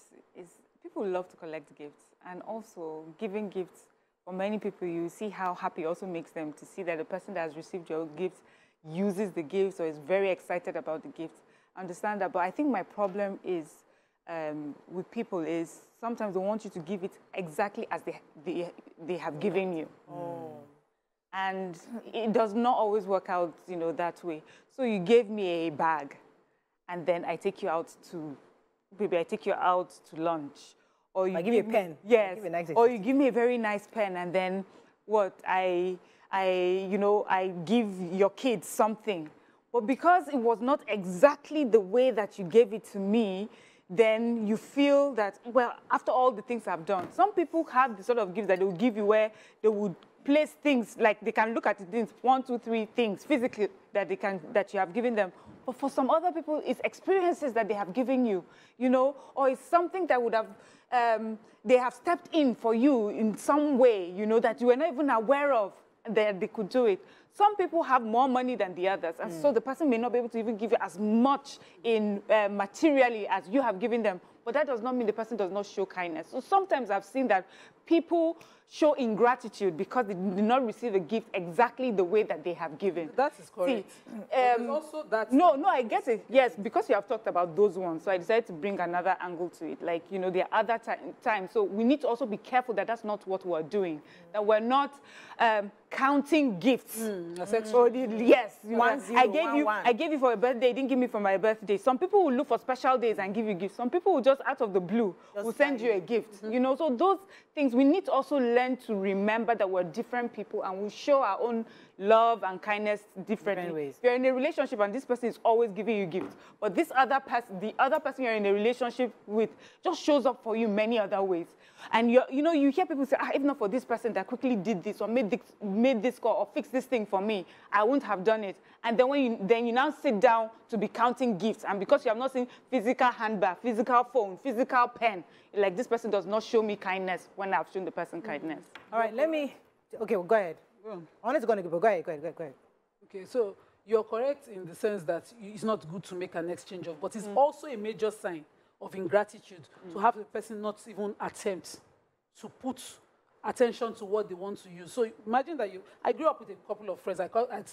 people love to collect gifts, and also giving gifts. For many people, you see how happy also makes them to see that the person that has received your gift uses the gift or is very excited about the gift. Understand that, but I think my problem is with people is sometimes they want you to give it exactly as they have given you. Oh. And it does not always work out, you know, that way. So you gave me a bag, and then I take you out to, maybe I take you out to lunch. Or you give me a pen. Yes. Give nice or you give me a very nice pen, and then what? I give your kids something. But because it was not exactly the way that you gave it to me, then you feel that, well, after all the things I've done, some people have the sort of gifts that they will give you where they would place things, like they can look at things, 1, 2, 3 things physically that you have given them. But for some other people, it's experiences that they have given you, you know, or it's something that would have, they have stepped in for you in some way, you know, that you were not even aware of that they could do it. Some people have more money than the others, and so the person may not be able to even give you as much in materially as you have given them. But that does not mean the person does not show kindness. So sometimes I've seen that people show ingratitude because they did not receive a gift exactly the way that they have given. That is correct. See, also that. No, I get it. Yes, because you have talked about those ones, so I decided to bring another angle to it. Like, you know, there are other times. So we need to also be careful that that's not what we're doing. That we're not counting gifts. Yes, I gave you for a birthday. You didn't give me for my birthday. Some people will look for special days and give you gifts. Some people will just out of the blue will send you a gift. You know, so those things we need to also learn to remember that we're different people and we show our own love and kindness different ways. If you're in a relationship and this person is always giving you gifts, but this other person, the other person you're in a relationship with, just shows up for you many other ways. And you know, you hear people say, if not for this person that quickly did this or made this call or fixed this thing for me, I wouldn't have done it. And then you now sit down to be counting gifts, and because you have not seen physical handbag, physical phone, physical pen, like this person does not show me kindness when I've shown the person kindness. All right, okay, well, go ahead. I wanted to go ahead. Okay, so you're correct in the sense that it's not good to make an exchange of, but it's also a major sign of ingratitude to have the person not even attempt to put attention to what they want to use. So imagine that I grew up with a couple of friends. I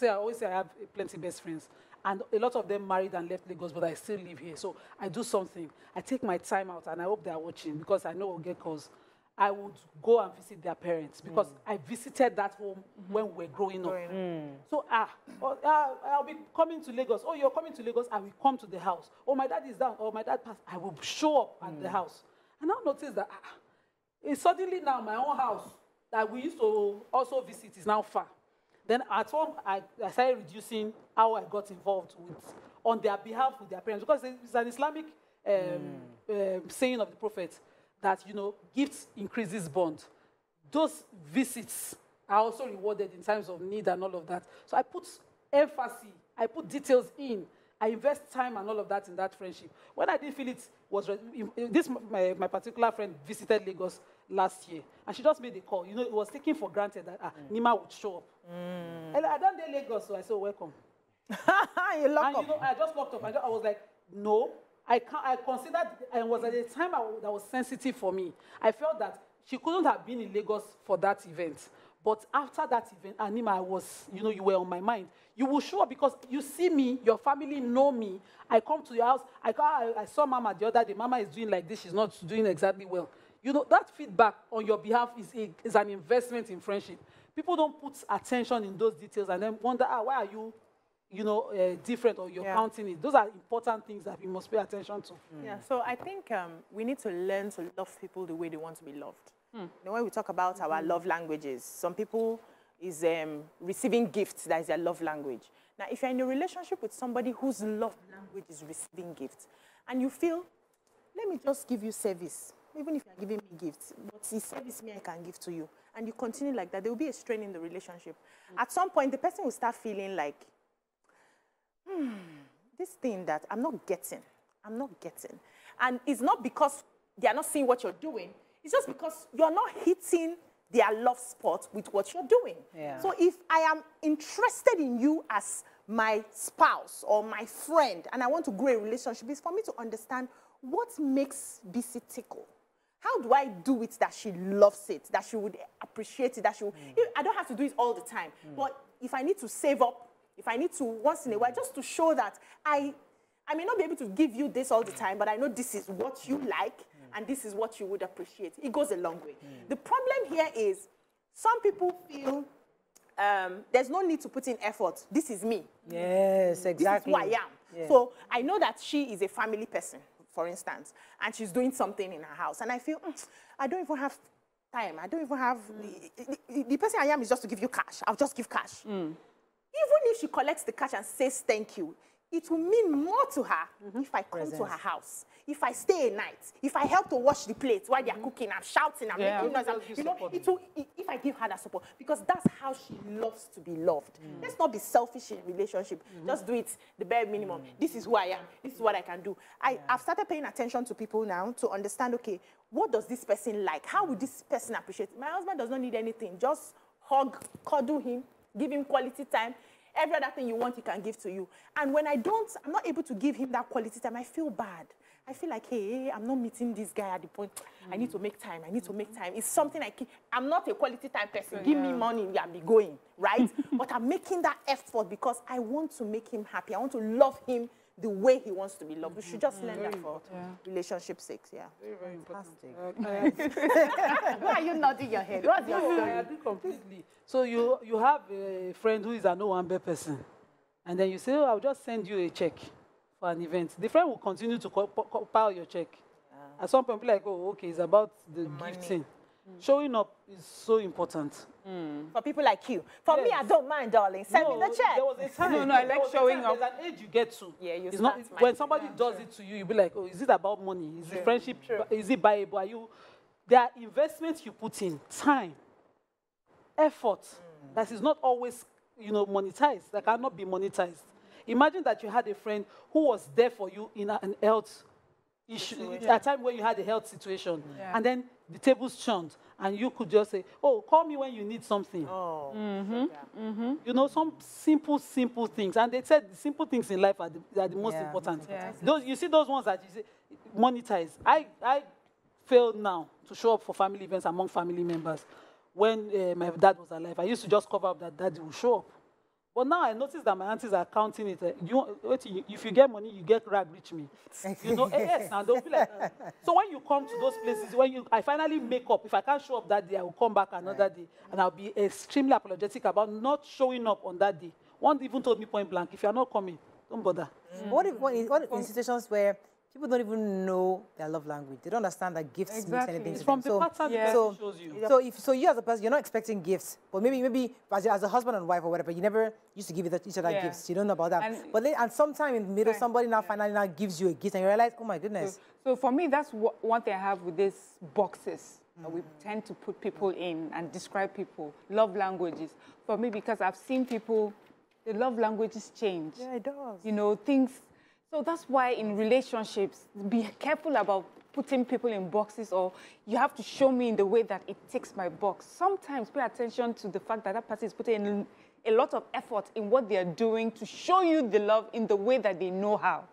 always say I have plenty of best friends. And a lot of them married and left Lagos, but I still live here. So I do something. I take my time out, and I hope they're watching because I know we'll get calls. I would go and visit their parents because I visited that home when we were growing up. So I'll be coming to Lagos. Oh, you're coming to Lagos? I will come to the house. Oh, my dad is down. Oh, my dad passed. I will show up at the house. And I'll notice that it's suddenly now my own house that we used to also visit is now far. Then at home, I started reducing how I got involved on their behalf with their parents, because it's an Islamic saying of the Prophet that, you know, gifts increases bond. Those visits are also rewarded in times of need and all of that. So I put emphasis, I put details in, I invest time and all of that in that friendship. When I didn't feel it was, my particular friend visited Lagos last year, and she just made a call. You know, it was taken for granted that Nima would show up. And I don't dare Lagos, so I said, welcome. You locked up. You know, I just locked up. I was like, no, I can't. I considered, and it was at a time that was sensitive for me. I felt that she couldn't have been in Lagos for that event. But after that event, Anima, you were on my mind. You will show up because you see me, your family know me. I come to your house. I saw Mama the other day. Mama is doing like this. She's not doing exactly well. You know, that feedback on your behalf is an investment in friendship. People don't put attention in those details and then wonder, why are you, different, or you're counting it. Those are important things that we must pay attention to. Yeah, so I think we need to learn to love people the way they want to be loved. You know, when we talk about our love languages, some people is receiving gifts, that is their love language. Now, if you're in a relationship with somebody whose love language is receiving gifts, and you feel, let me just give you service, even if you're giving me gifts, but the service me I can give to you, and you continue like that, there will be a strain in the relationship. At some point, the person will start feeling like, this thing that I'm not getting. And it's not because they are not seeing what you're doing, it's just because you're not hitting their love spot with what you're doing. Yeah. So if I am interested in you as my spouse or my friend, and I want to grow a relationship, it's for me to understand what makes Beecee tickle. How do I do it that she loves it, that she would appreciate it, that she would, I don't have to do it all the time. But if I need to save up, if I need to once in a while, just to show that I I may not be able to give you this all the time, but I know this is what you like and this is what you would appreciate. It goes a long way. The problem here is some people feel there's no need to put in effort. This is me. Yes, exactly. This is who I am. Yeah. So I know that she is a family person, for instance, and she's doing something in her house. And I feel, I don't even have time. I don't even have... The person I am is just to give you cash. I'll just give cash. Even if she collects the cash and says thank you, it will mean more to her if I come to her house, if I stay a night, if I help to wash the plates while they're cooking, I'm shouting, I'm making noise. You know, if I give her that support, because that's how she loves to be loved. Let's not be selfish in relationship. Just do it the bare minimum. This is who I am. This is what I can do. I've started paying attention to people now to understand, okay, what does this person like? How would this person appreciate it? My husband does not need anything. Just hug, cuddle him, give him quality time. Every other thing you want, he can give to you. And when I'm not able to give him that quality time, I feel bad. I feel like, hey, I'm not meeting this guy at the point. I need to make time. I need to make time. It's something I'm not a quality time person. Give me money, I'll be going, right? But I'm making that effort because I want to make him happy. I want to love him the way he wants to be loved. We should just learn that for relationship's sake. Yeah. Very, very fantastic. Why are you nodding your head? What's your story? I agree completely. So you have a friend who is an Owambe person, and then you say, oh, I'll just send you a check for an event. The friend will continue to compile your check. At some point, be like, oh, okay, it's about the gifting. Showing up is so important. For people like you. For me, I don't mind, darling. Send me the check. There was a time. I like showing up. There's an age you get to. Yeah, it's not, when somebody does it to you, you'll be like, oh, is it about money? Is it friendship? Is it buyable? There are investments you put in, time, effort, that is not always, monetized, that cannot be monetized. Imagine that you had a friend who was there for you in an health issue, at a time when you had a health situation, and then the tables turned, and you could just say, oh, call me when you need something. Some simple things. And they said the simple things in life are the most important. You see those ones that you say, monetize. I fail now to show up for family events among family members. When my dad was alive, I used to just cover up that daddy will show up. But now I notice that my aunties are counting it. If you get money, you get rag rich me. Yes, and they'll be like, So when you come to those places, I finally make up, if I can't show up that day, I will come back another day. And I'll be extremely apologetic about not showing up on that day. One even told me point blank, if you're not coming, don't bother. What in situations where people don't even know their love language? They don't understand that gifts mean anything to them. From the pattern shows you. So you as a person, you're not expecting gifts, but maybe as a husband and wife or whatever, you never used to give each other gifts. You don't know about that. And sometime in the middle, somebody finally gives you a gift, and you realize, oh my goodness. So for me, that's one thing I have with these boxes. We tend to put people in and describe people, love languages. For me, because I've seen people, the love languages change. Yeah, it does. Things. So that's why in relationships, be careful about putting people in boxes, or you have to show me in the way that it ticks my box. Sometimes pay attention to the fact that that person is putting in a lot of effort in what they are doing to show you the love in the way that they know how.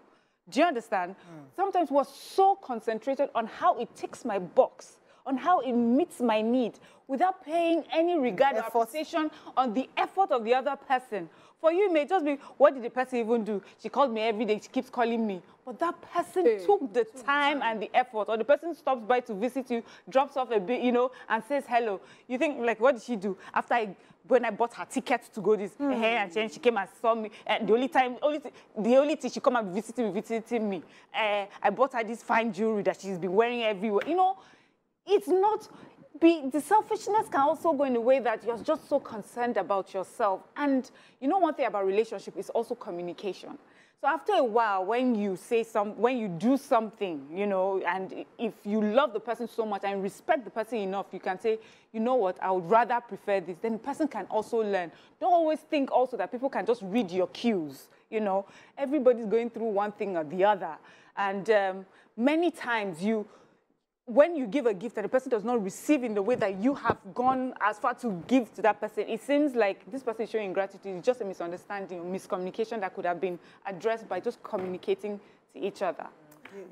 Do you understand? Sometimes we're so concentrated on how it ticks my box, on how it meets my need, without paying any regard or appreciation on the effort of the other person. For you, it may just be, what did the person even do? She called me every day, she keeps calling me. But that person took the time and the effort, or the person stops by to visit you, drops off a bit, and says hello. You think, like, what did she do? When I bought her ticket to go this, and then she came and saw me. The only thing she come and visiting me. I bought her this fine jewelry that she's been wearing everywhere. It's not... The selfishness can also go in a way that you're just so concerned about yourself. And one thing about relationship is also communication. So after a while, when you do something, and if you love the person so much and respect the person enough, you can say, you know what, I would rather prefer this. Then the person can also learn. Don't always think also that people can just read your cues. Everybody's going through one thing or the other. And many times when you give a gift and the person does not receive in the way that you have gone as far to give to that person, it seems like this person is showing gratitude. It's just a misunderstanding or miscommunication that could have been addressed by just communicating to each other.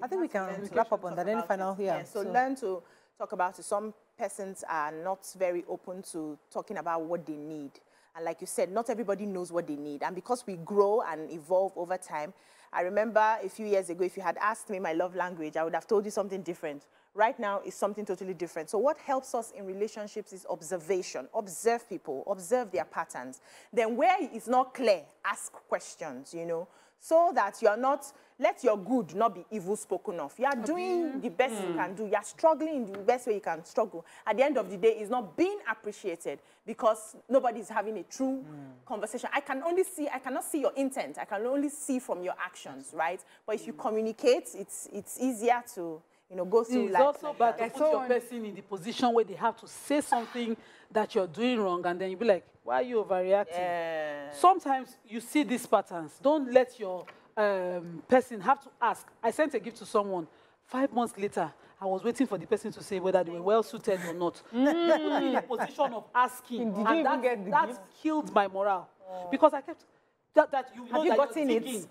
I think we can wrap up on that. Any final here? Yeah, so learn to talk about it. Some persons are not very open to talking about what they need. And like you said, not everybody knows what they need. And because we grow and evolve over time, I remember a few years ago, if you had asked me my love language, I would have told you something different. Right now, it's something totally different. So what helps us in relationships is observation. Observe people, observe their patterns. Then where it's not clear, ask questions, you know, so that you're not, let your good not be evil spoken of. You are doing the best you can do. You are struggling in the best way you can struggle. At the end of the day, it's not being appreciated because nobody is having a true conversation. I cannot see your intent. I can only see from your actions, right? But if you communicate, it's easier to, you know, go through life. It's also bad to put your person in the position where they have to say something that you're doing wrong, and then you be like, why are you overreacting? Sometimes you see these patterns. Don't let your person have to ask. I sent a gift to someone. 5 months later, I was waiting for the person to say whether they were well-suited or not. Put me in a position of asking. Did you even get the that gift? killed my morale. Because I kept, that you know, have you that gotten you're it? thinking,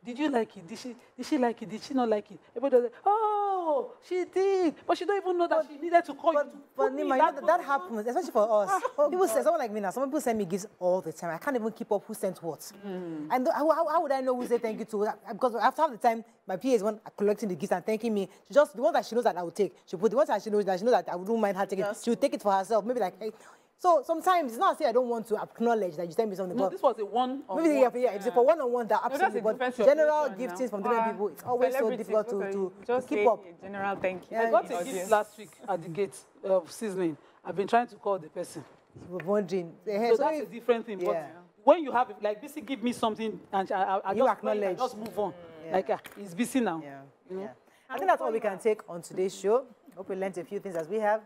did you like it? Did she like it? Did she not like it? Everybody was like, oh, she did. But she don't even know that she needed to call you. But Nima, that happens, especially for us. People say, someone like me now, some people send me gifts all the time. I can't even keep up who sent what. And how would I know who said thank you to? Because after the time, my PA is one collecting the gifts and thanking me. She just, the one that she knows that I will take, she put the ones that she knows that I wouldn't mind her taking. She will take it for herself. Maybe like, hey. So sometimes it's not say I don't want to acknowledge that you send me something. No, but this was a one-on-one. Maybe it's for one-on-one that absolutely. But general giftings from different people, it's always so difficult to keep up. General thank you. I got a gift last week at the gate of Sealing. I've been trying to call the person. You were wondering. So that's a different thing. But when you have, like, Beecee give me something and I you acknowledge. just move on. Like, it's Beecee now. You know? I think that's all we can take on today's show. Hope we learned a few things as we have.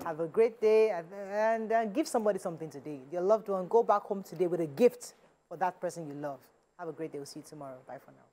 Have a great day and give somebody something today. Your loved one, go back home today with a gift for that person you love. Have a great day. We'll see you tomorrow. Bye for now.